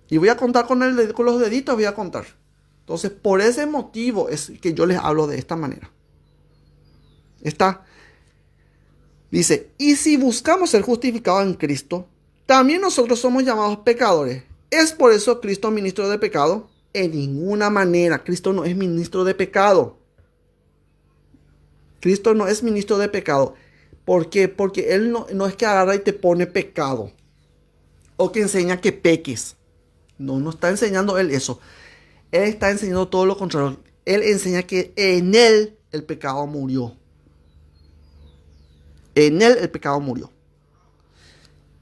Y voy a contar con los deditos, voy a contar. Entonces, por ese motivo es que yo les hablo de esta manera. Dice, y si buscamos ser justificados en Cristo, también nosotros somos llamados pecadores. ¿Es por eso Cristo ministro de pecado? En ninguna manera. Cristo no es ministro de pecado. Cristo no es ministro de pecado. ¿Por qué? Porque Él no es que agarra y te pone pecado. O que enseña que peques. No está enseñando Él eso. Él está enseñando todo lo contrario. Él enseña que en Él el pecado murió. En Él el pecado murió.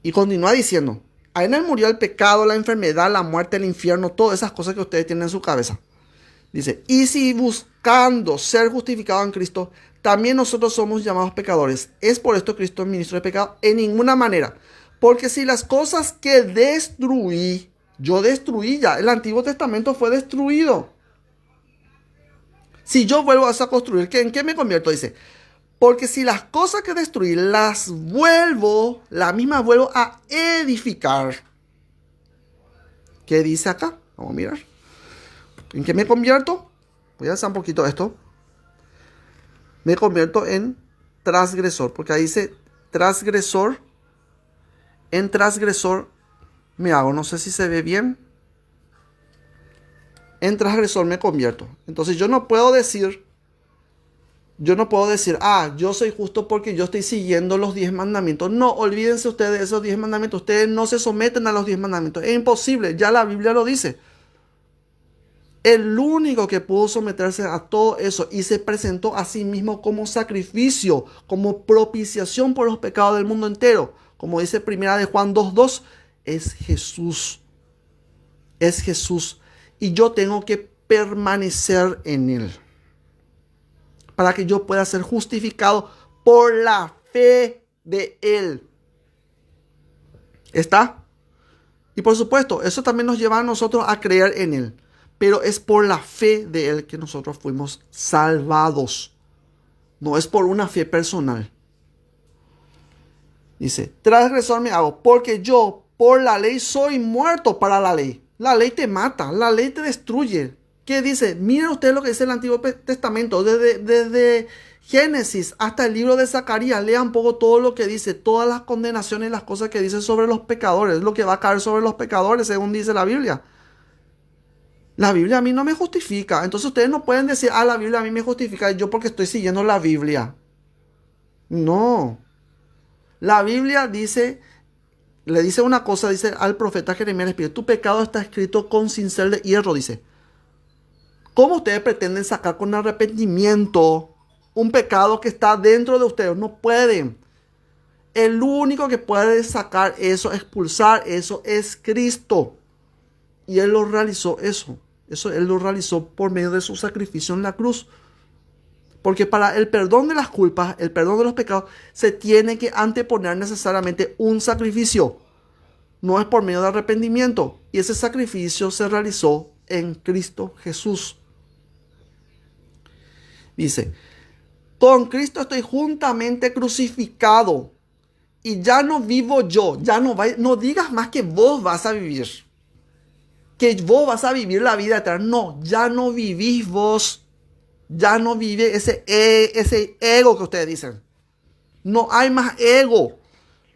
Y continúa diciendo, en Él murió el pecado, la enfermedad, la muerte, el infierno, todas esas cosas que ustedes tienen en su cabeza. Dice, y si buscando ser justificados en Cristo, también nosotros somos llamados pecadores. ¿Es por esto Cristo es ministro de pecado? En ninguna manera. Porque si las cosas que yo destruí ya, el Antiguo Testamento fue destruido. Si yo vuelvo a construir, ¿en qué me convierto? Dice, porque si las cosas que destruí las vuelvo a edificar. ¿Qué dice acá? Vamos a mirar. ¿En qué me convierto? Voy a hacer un poquito esto. Me convierto en transgresor, porque ahí dice transgresor. En transgresor me hago, no sé si se ve bien. En transgresor me convierto. Entonces yo no puedo decir Yo no puedo decir, yo soy justo porque yo estoy siguiendo los 10 mandamientos. No, olvídense ustedes de esos 10 mandamientos. Ustedes no se someten a los 10 mandamientos. Es imposible, ya la Biblia lo dice. El único que pudo someterse a todo eso y se presentó a sí mismo como sacrificio, como propiciación por los pecados del mundo entero, como dice primera de Juan 2:2, es Jesús. Es Jesús. Y yo tengo que permanecer en Él, para que yo pueda ser justificado por la fe de Él. ¿Está? Y por supuesto, eso también nos lleva a nosotros a creer en Él. Pero es por la fe de Él que nosotros fuimos salvados. No es por una fe personal. Dice, transgresor me hago, porque yo por la ley soy muerto para la ley. La ley te mata, la ley te destruye. ¿Qué dice? Miren ustedes lo que dice el Antiguo Testamento, desde Génesis hasta el libro de Zacarías. Lean un poco todo lo que dice, todas las condenaciones, las cosas que dice sobre los pecadores, lo que va a caer sobre los pecadores, según dice la Biblia. La Biblia a mí no me justifica. Entonces ustedes no pueden decir, la Biblia a mí me justifica yo porque estoy siguiendo la Biblia. No. La Biblia dice, le dice una cosa, dice al profeta Jeremías, Espíritu, tu pecado está escrito con cincel de hierro, dice. ¿Cómo ustedes pretenden sacar con arrepentimiento un pecado que está dentro de ustedes? No pueden. El único que puede sacar eso, expulsar eso, es Cristo. Y Él lo realizó eso. Eso Él lo realizó por medio de su sacrificio en la cruz. Porque para el perdón de las culpas, el perdón de los pecados, se tiene que anteponer necesariamente un sacrificio. No es por medio de arrepentimiento. Y ese sacrificio se realizó en Cristo Jesús. Dice, con Cristo estoy juntamente crucificado. Y ya no vivo yo. Ya no digas más que vos vas a vivir. Que vos vas a vivir la vida eterna. No, ya no vivís vos. Ya no vive ese ego que ustedes dicen. No hay más ego.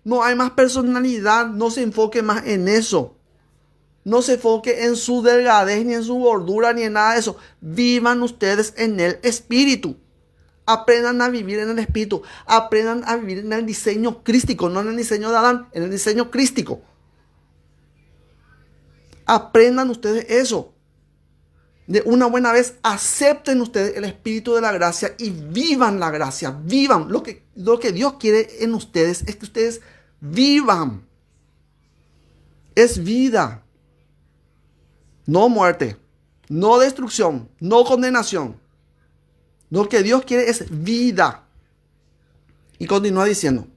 No hay más personalidad. No se enfoque más en eso. No se enfoque en su delgadez, ni en su gordura, ni en nada de eso. Vivan ustedes en el Espíritu. Aprendan a vivir en el Espíritu. Aprendan a vivir en el diseño crístico. No en el diseño de Adán, en el diseño crístico. Aprendan ustedes eso. De una buena vez, acepten ustedes el Espíritu de la gracia y vivan la gracia. Vivan. Lo que Dios quiere en ustedes es que ustedes vivan. Es vida. No muerte. No destrucción. No condenación. Lo que Dios quiere es vida. Y continúa diciendo,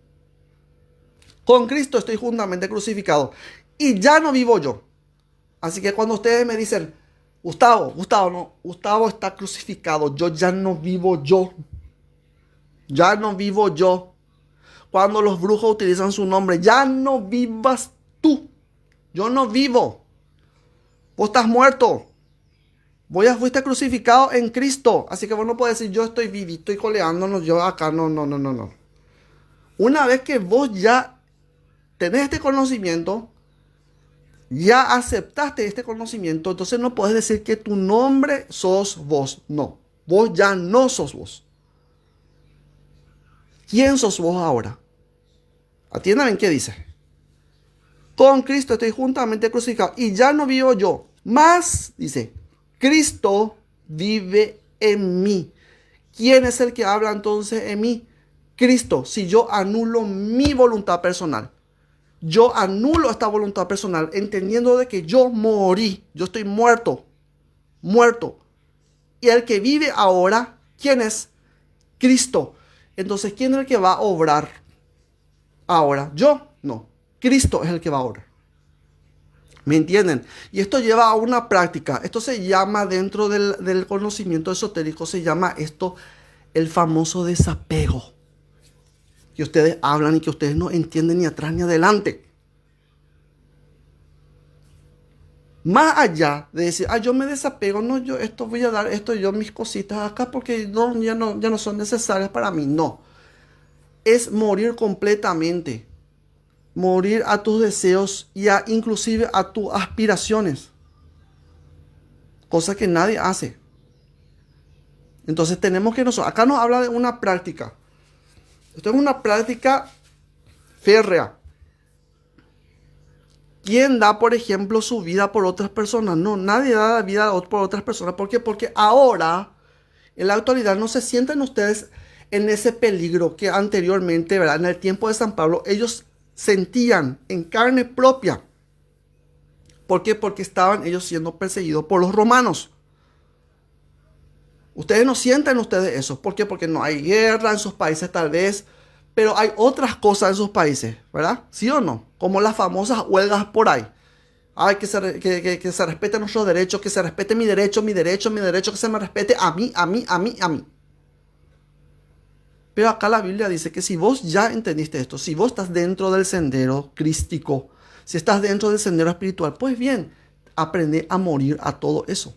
con Cristo estoy juntamente crucificado y ya no vivo yo. Así que cuando ustedes me dicen, Gustavo está crucificado, yo ya no vivo yo. Ya no vivo yo. Cuando los brujos utilizan su nombre, ya no vivas tú. Yo no vivo. Vos estás muerto. Vos ya fuiste crucificado en Cristo. Así que vos no podés decir, yo estoy vivito y coleándonos, yo acá. No. Una vez que vos ya tenés este conocimiento, ya aceptaste este conocimiento, entonces no podés decir que tu nombre sos vos. No, vos ya no sos vos. ¿Quién sos vos ahora? Atiendan qué dice. Con Cristo estoy juntamente crucificado y ya no vivo yo. Más, dice, Cristo vive en mí. ¿Quién es el que habla entonces en mí? Cristo. Si yo anulo mi voluntad personal. Yo anulo esta voluntad personal, entendiendo de que yo morí, yo estoy muerto. Y el que vive ahora, ¿quién es? Cristo. Entonces, ¿quién es el que va a obrar ahora? ¿Yo? No. Cristo es el que va a obrar. ¿Me entienden? Y esto lleva a una práctica. Esto se llama, dentro del conocimiento esotérico, se llama esto el famoso desapego. Que ustedes hablan y que ustedes no entienden ni atrás ni adelante. Más allá de decir, yo me desapego, no, yo esto voy a dar, esto yo mis cositas acá porque ya no son necesarias para mí. No. Es morir completamente. Morir a tus deseos y inclusive a tus aspiraciones. Cosa que nadie hace. Entonces tenemos que nosotros, acá nos habla de una práctica. Esto es una práctica férrea. ¿Quién da, por ejemplo, su vida por otras personas? No, nadie da la vida por otras personas. ¿Por qué? Porque ahora, en la actualidad, no se sienten ustedes en ese peligro que anteriormente, ¿verdad? En el tiempo de San Pablo, ellos sentían en carne propia. ¿Por qué? Porque estaban ellos siendo perseguidos por los romanos. Ustedes no sienten ustedes eso. ¿Por qué? Porque no hay guerra en sus países tal vez, pero hay otras cosas en sus países, ¿verdad? ¿Sí o no? Como las famosas huelgas por ahí. Ay, que se respeten nuestros derechos, que se respete mi derecho, que se me respete a mí. Pero acá la Biblia dice que si vos ya entendiste esto, si vos estás dentro del sendero crístico, si estás dentro del sendero espiritual, pues bien, aprende a morir a todo eso.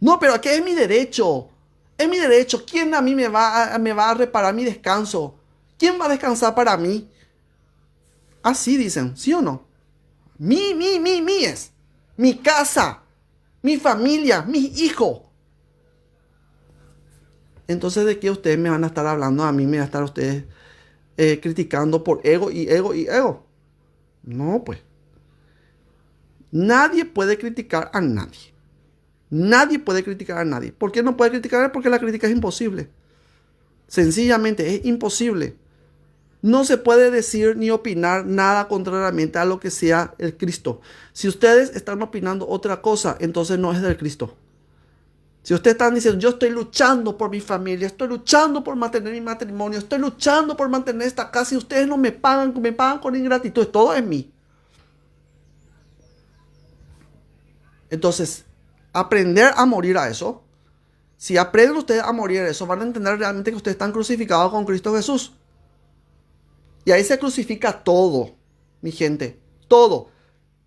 No, pero aquí es mi derecho. Es mi derecho. ¿Quién a mí me va a reparar mi descanso? ¿Quién va a descansar para mí? Así dicen, ¿sí o no? Mi es. Mi casa, mi familia, mis hijos. Entonces, ¿de qué ustedes me van a estar hablando? A mí me van a estar ustedes criticando por ego y ego y ego. No, pues. Nadie puede criticar a nadie. Nadie puede criticar a nadie. ¿Por qué no puede criticar? Porque la crítica es imposible. Sencillamente es imposible. No se puede decir ni opinar nada contrariamente a lo que sea el Cristo. Si ustedes están opinando otra cosa, entonces no es del Cristo. Si ustedes están diciendo, yo estoy luchando por mi familia, estoy luchando por mantener mi matrimonio, estoy luchando por mantener esta casa y ustedes no me pagan con ingratitud, todo es mí. Entonces, aprender a morir a eso. Si aprenden ustedes a morir a eso, van a entender realmente que ustedes están crucificados con Cristo Jesús. Y ahí se crucifica todo, mi gente, todo.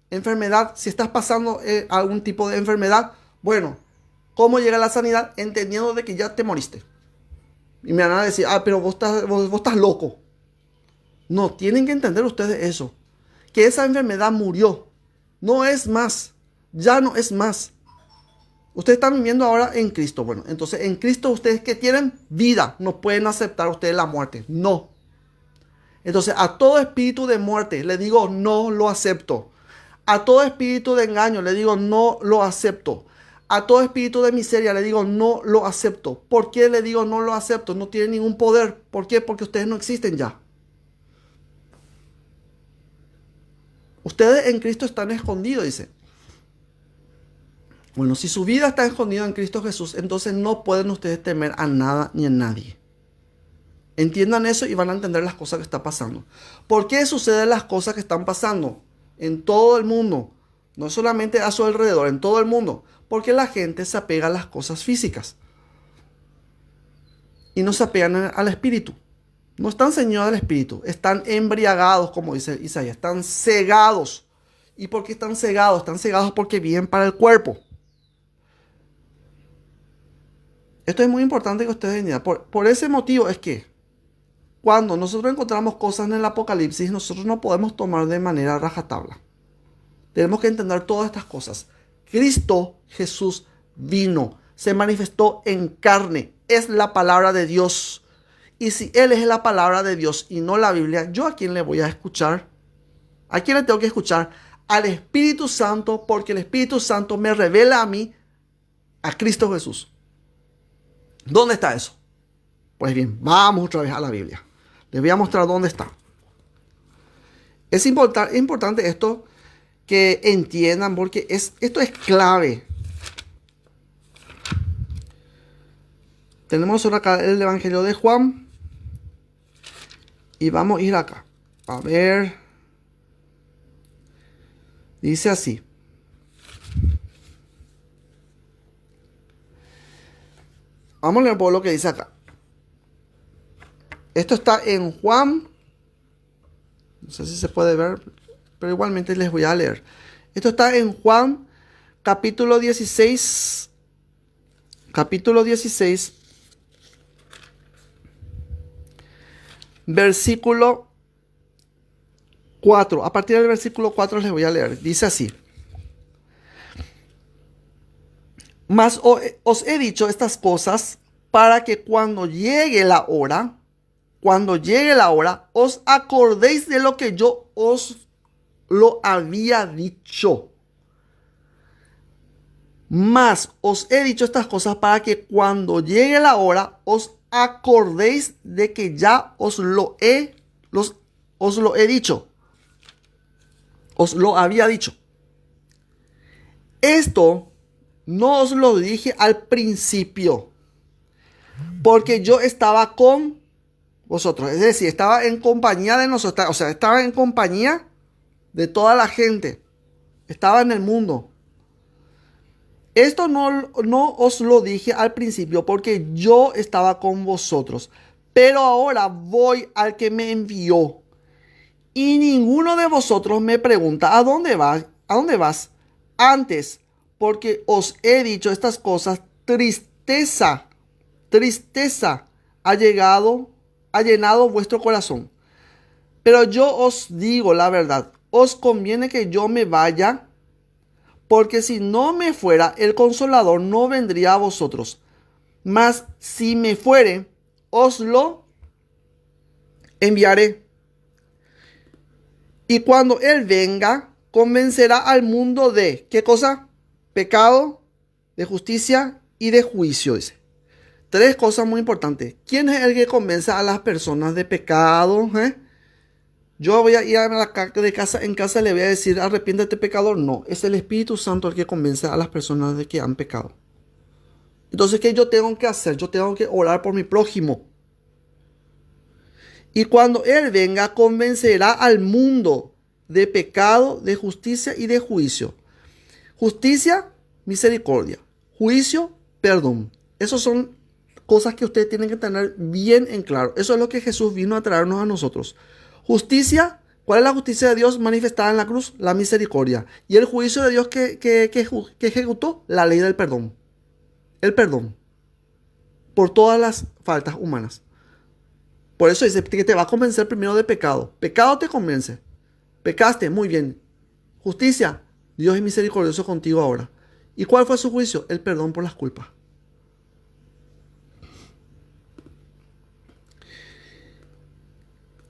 Enfermedad, si estás pasando algún tipo de enfermedad, bueno, ¿cómo llega la sanidad? Entendiendo de que ya te moriste. Y me van a decir, pero vos estás loco. No, tienen que entender ustedes eso. Que esa enfermedad murió. No es más. Ya no es más. Ustedes están viviendo ahora en Cristo. Bueno, entonces en Cristo ustedes que tienen vida, no pueden aceptar ustedes la muerte. No. Entonces a todo espíritu de muerte le digo, no lo acepto. A todo espíritu de engaño le digo, no lo acepto. A todo espíritu de miseria le digo, no lo acepto. ¿Por qué le digo no lo acepto? No tiene ningún poder. ¿Por qué? Porque ustedes no existen ya. Ustedes en Cristo están escondidos, dice. Bueno, si su vida está escondida en Cristo Jesús, entonces no pueden ustedes temer a nada ni a nadie. Entiendan eso y van a entender las cosas que están pasando. ¿Por qué suceden las cosas que están pasando en todo el mundo? No solamente a su alrededor, en todo el mundo. Porque la gente se apega a las cosas físicas. Y no se apegan al espíritu. No están ceñidos al espíritu. Están embriagados, como dice Isaías. Están cegados. ¿Y por qué están cegados? Están cegados porque viven para el cuerpo. Esto es muy importante que ustedes entiendan. Por ese motivo es que cuando nosotros encontramos cosas en el Apocalipsis, nosotros no podemos tomar de manera rajatabla. Tenemos que entender todas estas cosas. Cristo Jesús vino, se manifestó en carne, es la palabra de Dios. Y si Él es la palabra de Dios y no la Biblia, ¿yo a quién le voy a escuchar? ¿A quién le tengo que escuchar? Al Espíritu Santo, porque el Espíritu Santo me revela a mí, a Cristo Jesús. ¿Dónde está eso? Pues bien, vamos otra vez a la Biblia. Les voy a mostrar dónde está. Es importante esto que entiendan porque esto es clave. Tenemos ahora acá el Evangelio de Juan. Y vamos a ir acá. A ver. Dice así. Vamos a leer por lo que dice acá. Esto está en Juan. No sé si se puede ver, pero igualmente les voy a leer. Esto está en Juan, capítulo 16. Capítulo 16. Versículo 4. A partir del versículo 4 les voy a leer. Dice así. Mas os he dicho estas cosas para que cuando llegue la hora, os acordéis de lo que yo os lo había dicho. Mas os he dicho estas cosas para que cuando llegue la hora, os acordéis de que ya os lo he dicho. Os lo había dicho. Esto no os lo dije al principio, porque yo estaba con vosotros. Es decir, estaba en compañía de nosotros. O sea, estaba en compañía de toda la gente. Estaba en el mundo. Esto no os lo dije al principio, porque yo estaba con vosotros. Pero ahora voy al que me envió. Y ninguno de vosotros me pregunta, ¿a dónde vas? ¿A dónde vas? Antes, porque os he dicho estas cosas, tristeza ha llenado vuestro corazón. Pero yo os digo la verdad, os conviene que yo me vaya, porque si no me fuera, el Consolador no vendría a vosotros. Mas si me fuere, os lo enviaré. Y cuando Él venga, convencerá al mundo de, ¿qué cosa? Pecado, de justicia y de juicio, dice. Tres cosas muy importantes. ¿Quién es el que convence a las personas de pecado? Yo voy a ir de casa en casa, le voy a decir, arrepiéntete, pecador. No, es el Espíritu Santo el que convence a las personas de que han pecado. Entonces, ¿qué yo tengo que hacer? Yo tengo que orar por mi prójimo. Y cuando Él venga, convencerá al mundo de pecado, de justicia y de juicio. Justicia, misericordia. Juicio, perdón. Esas son cosas que ustedes tienen que tener bien en claro. Eso es lo que Jesús vino a traernos a nosotros. Justicia, ¿cuál es la justicia de Dios manifestada en la cruz? La misericordia. Y el juicio de Dios que ejecutó, la ley del perdón. El perdón. Por todas las faltas humanas. Por eso dice que te va a convencer primero de pecado. Pecado te convence. Pecaste, muy bien. Justicia, Dios es misericordioso contigo ahora. ¿Y cuál fue su juicio? El perdón por las culpas.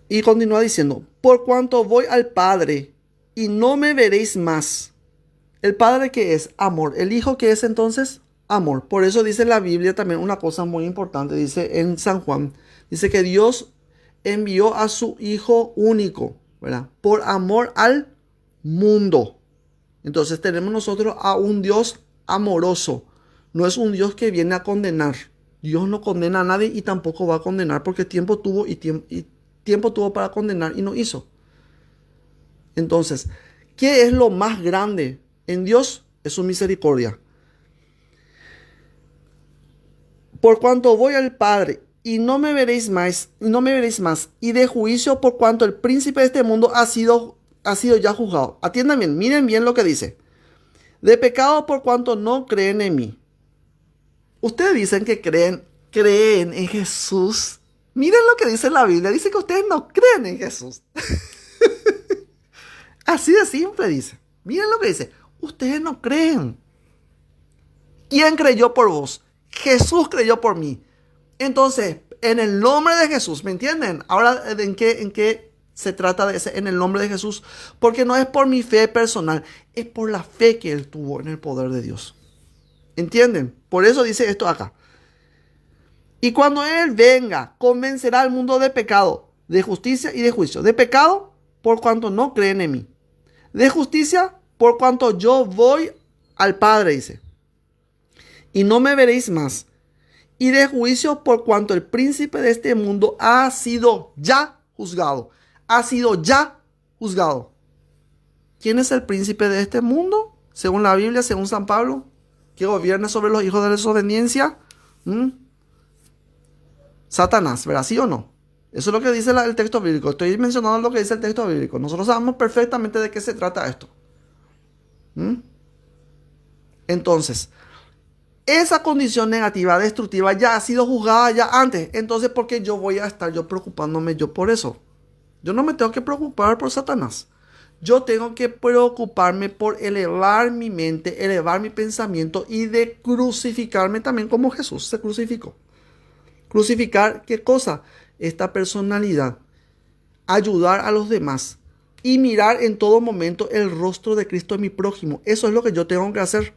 Y continúa diciendo, por cuanto voy al Padre y no me veréis más. ¿El Padre qué es? Amor. ¿El Hijo qué es entonces? Amor. Por eso dice la Biblia también una cosa muy importante. Dice en San Juan, dice que Dios envió a su Hijo único, ¿verdad? Por amor al mundo. Entonces tenemos nosotros a un Dios amoroso. No es un Dios que viene a condenar. Dios no condena a nadie y tampoco va a condenar, porque tiempo tuvo tiempo tuvo para condenar y no hizo. Entonces, ¿qué es lo más grande en Dios? Es su misericordia. Por cuanto voy al Padre y no me veréis más, y de juicio por cuanto el príncipe de este mundo ha sido ya juzgado. Atiendan bien, miren bien lo que dice. De pecado por cuanto no creen en mí. Ustedes dicen que creen en Jesús. Miren lo que dice la Biblia. Dice que ustedes no creen en Jesús. Así de simple dice. Miren lo que dice. Ustedes no creen. ¿Quién creyó por vos? Jesús creyó por mí. Entonces, en el nombre de Jesús, ¿me entienden? Ahora, ¿en qué se trata de ese? En el nombre de Jesús. Porque no es por mi fe personal. Es por la fe que Él tuvo en el poder de Dios. ¿Entienden? Por eso dice esto acá. Y cuando Él venga, convencerá al mundo de pecado, de justicia y de juicio. De pecado, por cuanto no creen en mí. De justicia, por cuanto yo voy al Padre, dice. Y no me veréis más. Y de juicio, por cuanto el príncipe de este mundo ha sido ya juzgado. Ha sido ya juzgado. ¿Quién es el príncipe de este mundo? Según la Biblia, según San Pablo, que gobierna sobre los hijos de la desobediencia. Satanás, ¿verdad? ¿Sí o no? Eso es lo que dice el texto bíblico. Estoy mencionando lo que dice el texto bíblico. Nosotros sabemos perfectamente de qué se trata esto. Entonces, esa condición negativa, destructiva, ya ha sido juzgada ya antes. Entonces, ¿por qué yo voy a estar preocupándome por eso? Yo no me tengo que preocupar por Satanás. Yo tengo que preocuparme por elevar mi mente, elevar mi pensamiento y de crucificarme también como Jesús se crucificó. Crucificar, ¿qué cosa? Esta personalidad. Ayudar a los demás y mirar en todo momento el rostro de Cristo en mi prójimo. Eso es lo que yo tengo que hacer.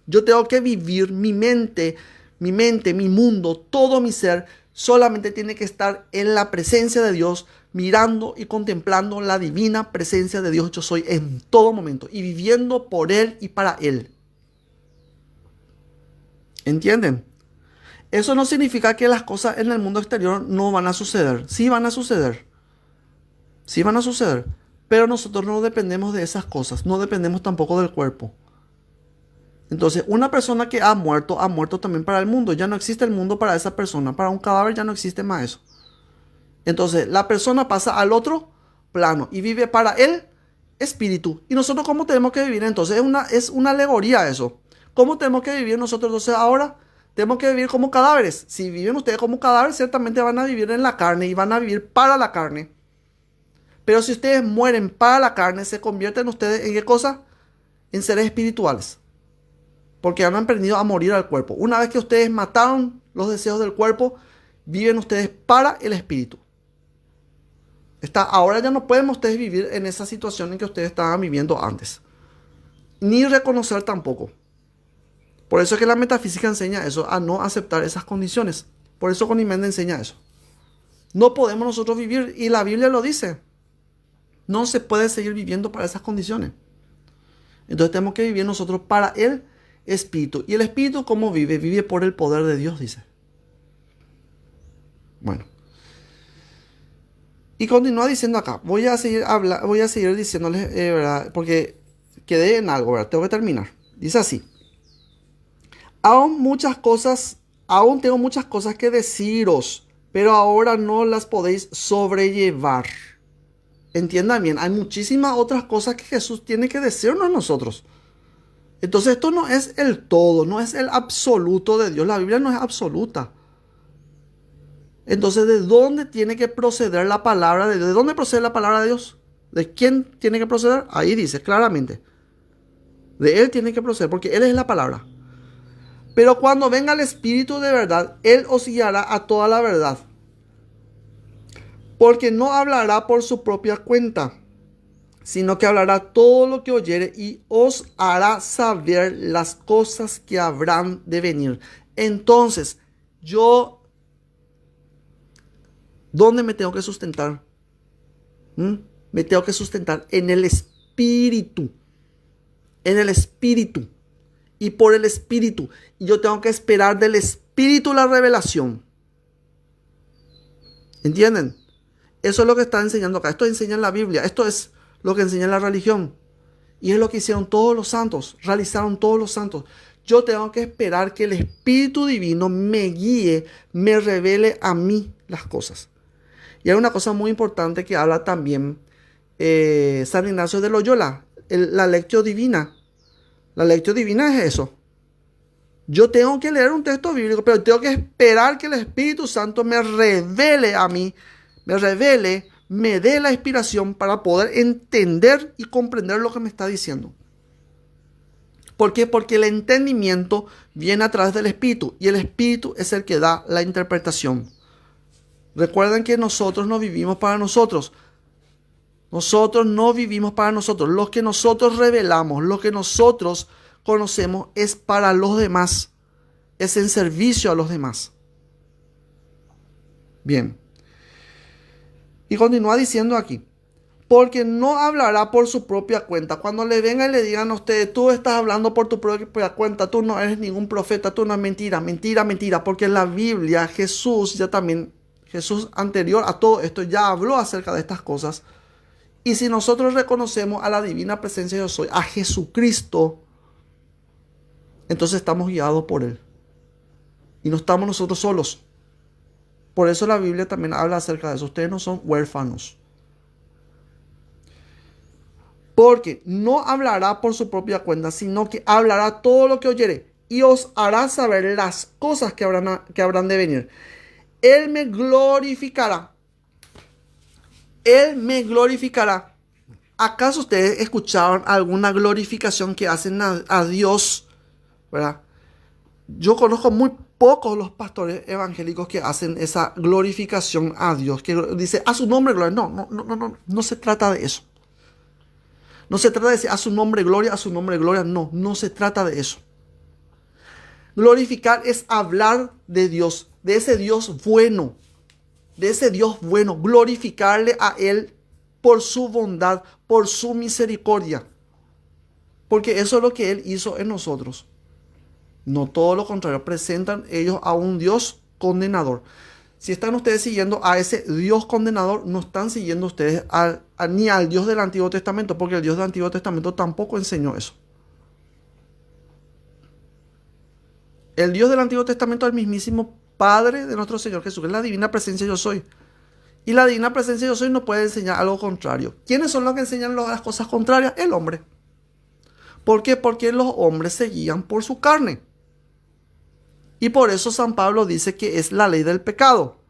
Yo tengo que vivir mi mente, mi mundo, todo mi ser, solamente tiene que estar en la presencia de Dios, mirando y contemplando la divina presencia de Dios. Yo soy en todo momento y viviendo por Él y para Él. ¿Entienden? Eso no significa que las cosas en el mundo exterior no van a suceder. Sí van a suceder. Sí van a suceder. Pero nosotros no dependemos de esas cosas. No dependemos tampoco del cuerpo. Entonces, una persona que ha muerto también para el mundo. Ya no existe el mundo para esa persona. Para un cadáver ya no existe más eso. Entonces, la persona pasa al otro plano y vive para el espíritu. ¿Y nosotros cómo tenemos que vivir? Entonces, es una alegoría eso. ¿Cómo tenemos que vivir nosotros? Entonces, ahora tenemos que vivir como cadáveres. Si viven ustedes como cadáveres, ciertamente van a vivir en la carne y van a vivir para la carne. Pero si ustedes mueren para la carne, se convierten ustedes en ¿qué cosa? En seres espirituales. Porque han aprendido a morir al cuerpo. Una vez que ustedes mataron los deseos del cuerpo, viven ustedes para el espíritu. Ahora ya no pueden ustedes vivir en esa situación en que ustedes estaban viviendo antes. Ni reconocer tampoco. Por eso es que la metafísica enseña eso, a no aceptar esas condiciones. Por eso Conimende enseña eso. No podemos nosotros vivir, y la Biblia lo dice. No se puede seguir viviendo para esas condiciones. Entonces tenemos que vivir nosotros para el espíritu. ¿Y el espíritu cómo vive? Vive por el poder de Dios, dice. Bueno. Y continúa diciendo acá. Voy a seguir diciéndoles, ¿verdad? Porque quedé en algo, ¿verdad? Tengo que terminar. Dice así. Aún tengo muchas cosas que deciros, pero ahora no las podéis sobrellevar. Entiendan bien, hay muchísimas otras cosas que Jesús tiene que decirnos a nosotros. Entonces esto no es el todo, no es el absoluto de Dios. La Biblia no es absoluta. Entonces, ¿de dónde tiene que proceder la palabra de Dios? ¿De dónde procede la palabra de Dios? ¿De quién tiene que proceder? Ahí dice claramente. De Él tiene que proceder, porque Él es la palabra. Pero cuando venga el Espíritu de verdad, Él os guiará a toda la verdad. Porque no hablará por su propia cuenta, sino que hablará todo lo que oyere y os hará saber las cosas que habrán de venir. Entonces, ¿dónde me tengo que sustentar? Me tengo que sustentar en el Espíritu. En el Espíritu. Y por el Espíritu. Y yo tengo que esperar del Espíritu la revelación. ¿Entienden? Eso es lo que está enseñando acá. Esto enseña en la Biblia. Esto es lo que enseña en la religión. Y es lo que hicieron todos los santos. Realizaron todos los santos. Yo tengo que esperar que el Espíritu Divino me guíe, me revele a mí las cosas. Y hay una cosa muy importante que habla también San Ignacio de Loyola. La lectio divina. La lectio divina es eso. Yo tengo que leer un texto bíblico, pero tengo que esperar que el Espíritu Santo me revele a mí, me dé la inspiración para poder entender y comprender lo que me está diciendo. ¿Por qué? Porque el entendimiento viene a través del Espíritu y el Espíritu es el que da la interpretación. Recuerden que nosotros no vivimos para nosotros. Nosotros no vivimos para nosotros. Lo que nosotros revelamos, lo que nosotros conocemos es para los demás. Es en servicio a los demás. Bien. Y continúa diciendo aquí. Porque no hablará por su propia cuenta. Cuando le vengan y le digan a ustedes, tú estás hablando por tu propia cuenta, tú no eres ningún profeta, tú no es mentira, mentira. Porque en la Biblia Jesús anterior a todo esto ya habló acerca de estas cosas. Y si nosotros reconocemos a la divina presencia de Yo Soy, a Jesucristo, entonces estamos guiados por Él. Y no estamos nosotros solos. Por eso la Biblia también habla acerca de eso. Ustedes no son huérfanos. Porque no hablará por su propia cuenta, sino que hablará todo lo que oyere y os hará saber las cosas que habrán de venir. Él me glorificará. Él me glorificará. ¿Acaso ustedes escucharon alguna glorificación que hacen a Dios? ¿Verdad? Yo conozco muy pocos los pastores evangélicos que hacen esa glorificación a Dios, que dice a su nombre gloria. No se trata de eso. No se trata de decir a su nombre gloria, a su nombre gloria. No se trata de eso. Glorificar es hablar de Dios, de ese Dios bueno, glorificarle a Él por su bondad, por su misericordia. Porque eso es lo que Él hizo en nosotros. No todo lo contrario, presentan ellos a un Dios condenador. Si están ustedes siguiendo a ese Dios condenador, no están siguiendo ustedes ni al Dios del Antiguo Testamento, porque el Dios del Antiguo Testamento tampoco enseñó eso. El Dios del Antiguo Testamento es el mismísimo Padre de nuestro Señor Jesús, es la divina presencia yo soy. Y la divina presencia yo soy no puede enseñar algo contrario. ¿Quiénes son los que enseñan las cosas contrarias? El hombre. ¿Por qué? Porque los hombres se guían por su carne. Y por eso San Pablo dice que es la ley del pecado.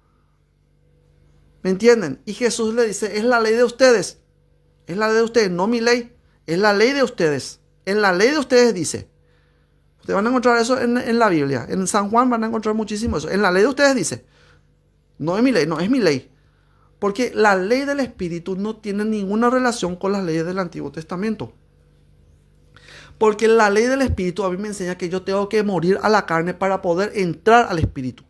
¿Me entienden? Y Jesús le dice, es la ley de ustedes. Es la ley de ustedes, no mi ley. Es la ley de ustedes. En la ley de ustedes dice. Ustedes van a encontrar eso en la Biblia. En San Juan van a encontrar muchísimo eso. En la ley de ustedes dice. No es mi ley, no es mi ley. Porque la ley del Espíritu no tiene ninguna relación con las leyes del Antiguo Testamento. Porque la ley del Espíritu a mí me enseña que yo tengo que morir a la carne para poder entrar al Espíritu.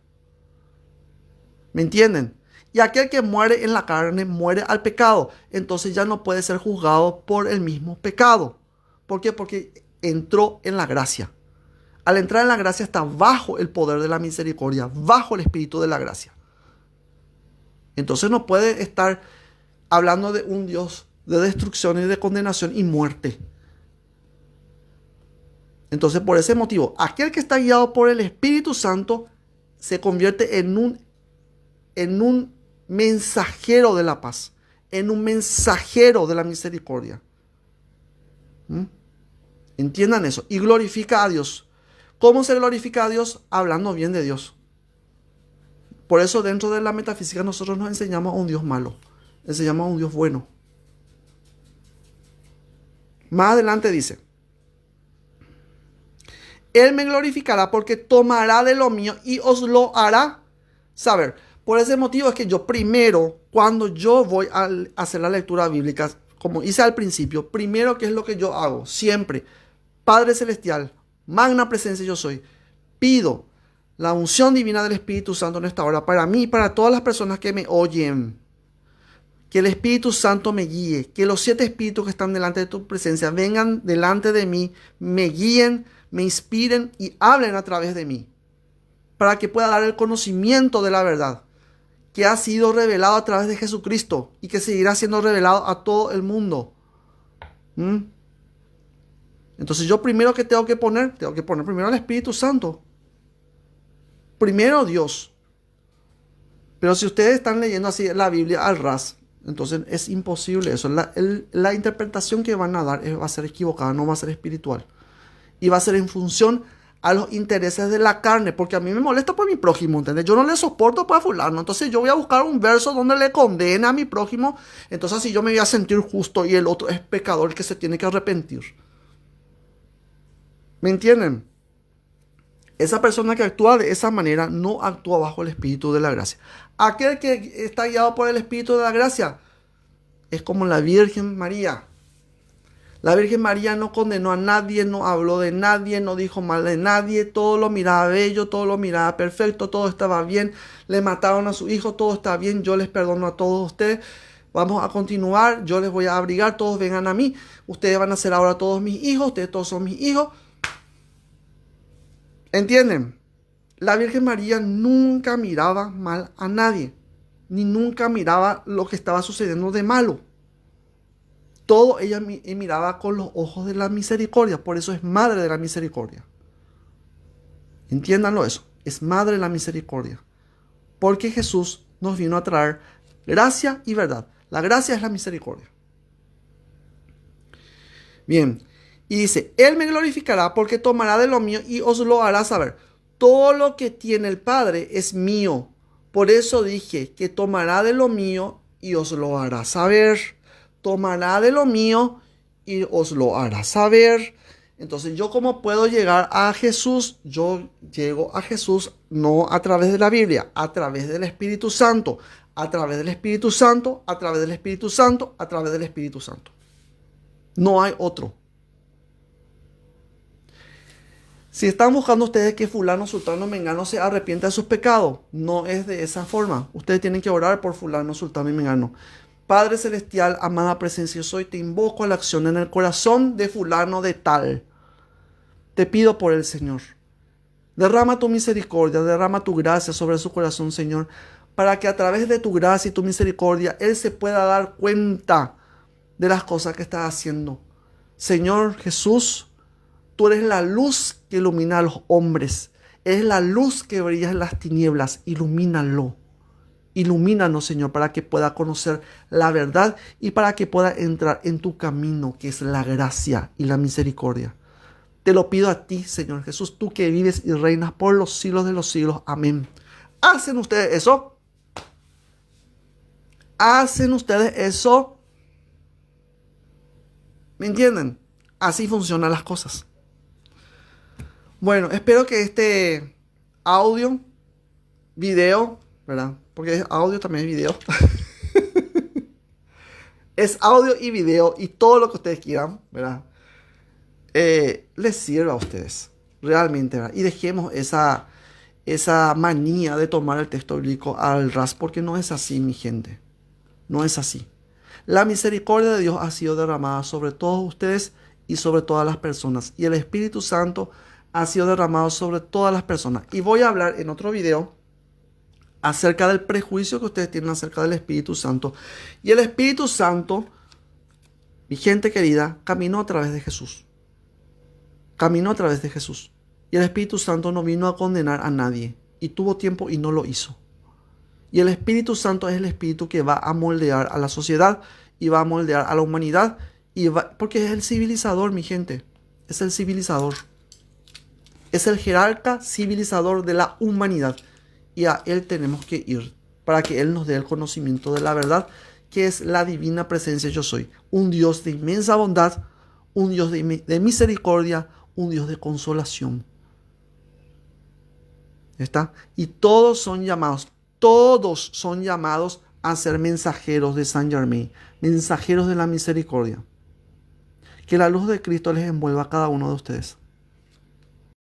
¿Me entienden? Y aquel que muere en la carne muere al pecado. Entonces ya no puede ser juzgado por el mismo pecado. ¿Por qué? Porque entró en la gracia. Al entrar en la gracia está bajo el poder de la misericordia, bajo el Espíritu de la gracia. Entonces no puede estar hablando de un Dios de destrucción y de condenación y muerte. Entonces, por ese motivo, aquel que está guiado por el Espíritu Santo se convierte en un mensajero de la paz, en un mensajero de la misericordia. Entiendan eso. Y glorifica a Dios. ¿Cómo se glorifica a Dios? Hablando bien de Dios. Por eso dentro de la metafísica nosotros nos enseñamos a un Dios malo. Enseñamos a un Dios bueno. Más adelante dice, Él me glorificará porque tomará de lo mío y os lo hará saber. Por ese motivo es que yo primero, cuando yo voy a hacer la lectura bíblica, como hice al principio, primero, ¿qué es lo que yo hago? Siempre, Padre Celestial, magna presencia yo soy, pido la unción divina del Espíritu Santo en esta hora, para mí y para todas las personas que me oyen. Que el Espíritu Santo me guíe, que los 7 espíritus que están delante de tu presencia vengan delante de mí, me guíen, me inspiren y hablen a través de mí, para que pueda dar el conocimiento de la verdad que ha sido revelado a través de Jesucristo y que seguirá siendo revelado a todo el mundo. Entonces yo primero que tengo que poner primero al Espíritu Santo, primero Dios. Pero si ustedes están leyendo así la Biblia al ras, entonces es imposible eso. La interpretación que van a dar va a ser equivocada, no va a ser espiritual. Y va a ser en función a los intereses de la carne, porque a mí me molesta por mi prójimo, ¿entendés? Yo no le soporto para fulano, entonces yo voy a buscar un verso donde le condene a mi prójimo, entonces así yo me voy a sentir justo y el otro es pecador que se tiene que arrepentir. ¿Me entienden? Esa persona que actúa de esa manera no actúa bajo el Espíritu de la gracia. Aquel que está guiado por el Espíritu de la gracia es como la Virgen María. La Virgen María no condenó a nadie, no habló de nadie, no dijo mal de nadie, todo lo miraba bello, todo lo miraba perfecto, todo estaba bien, le mataron a su hijo, todo está bien, yo les perdono a todos ustedes, vamos a continuar, yo les voy a abrigar, todos vengan a mí, ustedes van a ser ahora todos mis hijos, ustedes todos son mis hijos. ¿Entienden? La Virgen María nunca miraba mal a nadie, ni nunca miraba lo que estaba sucediendo de malo. Todo ella miraba con los ojos de la misericordia. Por eso es madre de la misericordia. Entiéndanlo eso. Es madre de la misericordia. Porque Jesús nos vino a traer gracia y verdad. La gracia es la misericordia. Bien. Y dice, Él me glorificará porque tomará de lo mío y os lo hará saber. Todo lo que tiene el Padre es mío. Por eso dije que tomará de lo mío y os lo hará saber. tomará de lo mío y os lo hará saber. Entonces, ¿yo cómo puedo llegar a Jesús? Yo llego a Jesús no a través de la Biblia, a través del Espíritu Santo, a través del Espíritu Santo, a través del Espíritu Santo, a través del Espíritu Santo. No hay otro. Si están buscando ustedes que fulano, sultano, mengano se arrepienta de sus pecados, no es de esa forma. Ustedes tienen que orar por fulano, sultano y mengano. Padre celestial, amada presencia, yo soy, te invoco a la acción en el corazón de fulano de tal. Te pido por el Señor. Derrama tu misericordia, derrama tu gracia sobre su corazón, Señor, para que a través de tu gracia y tu misericordia, Él se pueda dar cuenta de las cosas que está haciendo. Señor Jesús, tú eres la luz que ilumina a los hombres. Eres la luz que brilla en las tinieblas. Ilumínalo. Ilumínanos, Señor, para que pueda conocer la verdad y para que pueda entrar en tu camino, que es la gracia y la misericordia. Te lo pido a ti, Señor Jesús, tú que vives y reinas por los siglos de los siglos. Amén. ¿Hacen ustedes eso? ¿Hacen ustedes eso? ¿Me entienden? Así funcionan las cosas. Bueno, espero que este audio, video, ¿verdad? Porque audio también es video. Es audio y video y todo lo que ustedes quieran, ¿verdad? Les sirva a ustedes, realmente, ¿verdad? Y dejemos esa manía de tomar el texto bíblico al ras, porque no es así, mi gente. No es así. La misericordia de Dios ha sido derramada sobre todos ustedes y sobre todas las personas. Y el Espíritu Santo ha sido derramado sobre todas las personas. Y voy a hablar en otro video acerca del prejuicio que ustedes tienen acerca del Espíritu Santo. Y el Espíritu Santo, mi gente querida, caminó a través de Jesús. Caminó a través de Jesús. Y el Espíritu Santo no vino a condenar a nadie. Y tuvo tiempo y no lo hizo. Y el Espíritu Santo es el Espíritu que va a moldear a la sociedad y va a moldear a la humanidad. Porque es el civilizador, mi gente. Es el civilizador. Es el jerarca civilizador de la humanidad. Y a Él tenemos que ir para que Él nos dé el conocimiento de la verdad, que es la divina presencia yo soy. Un Dios de inmensa bondad, un Dios de misericordia, un Dios de consolación. ¿Está? Y todos son llamados a ser mensajeros de Saint Germain, mensajeros de la misericordia. Que la luz de Cristo les envuelva a cada uno de ustedes.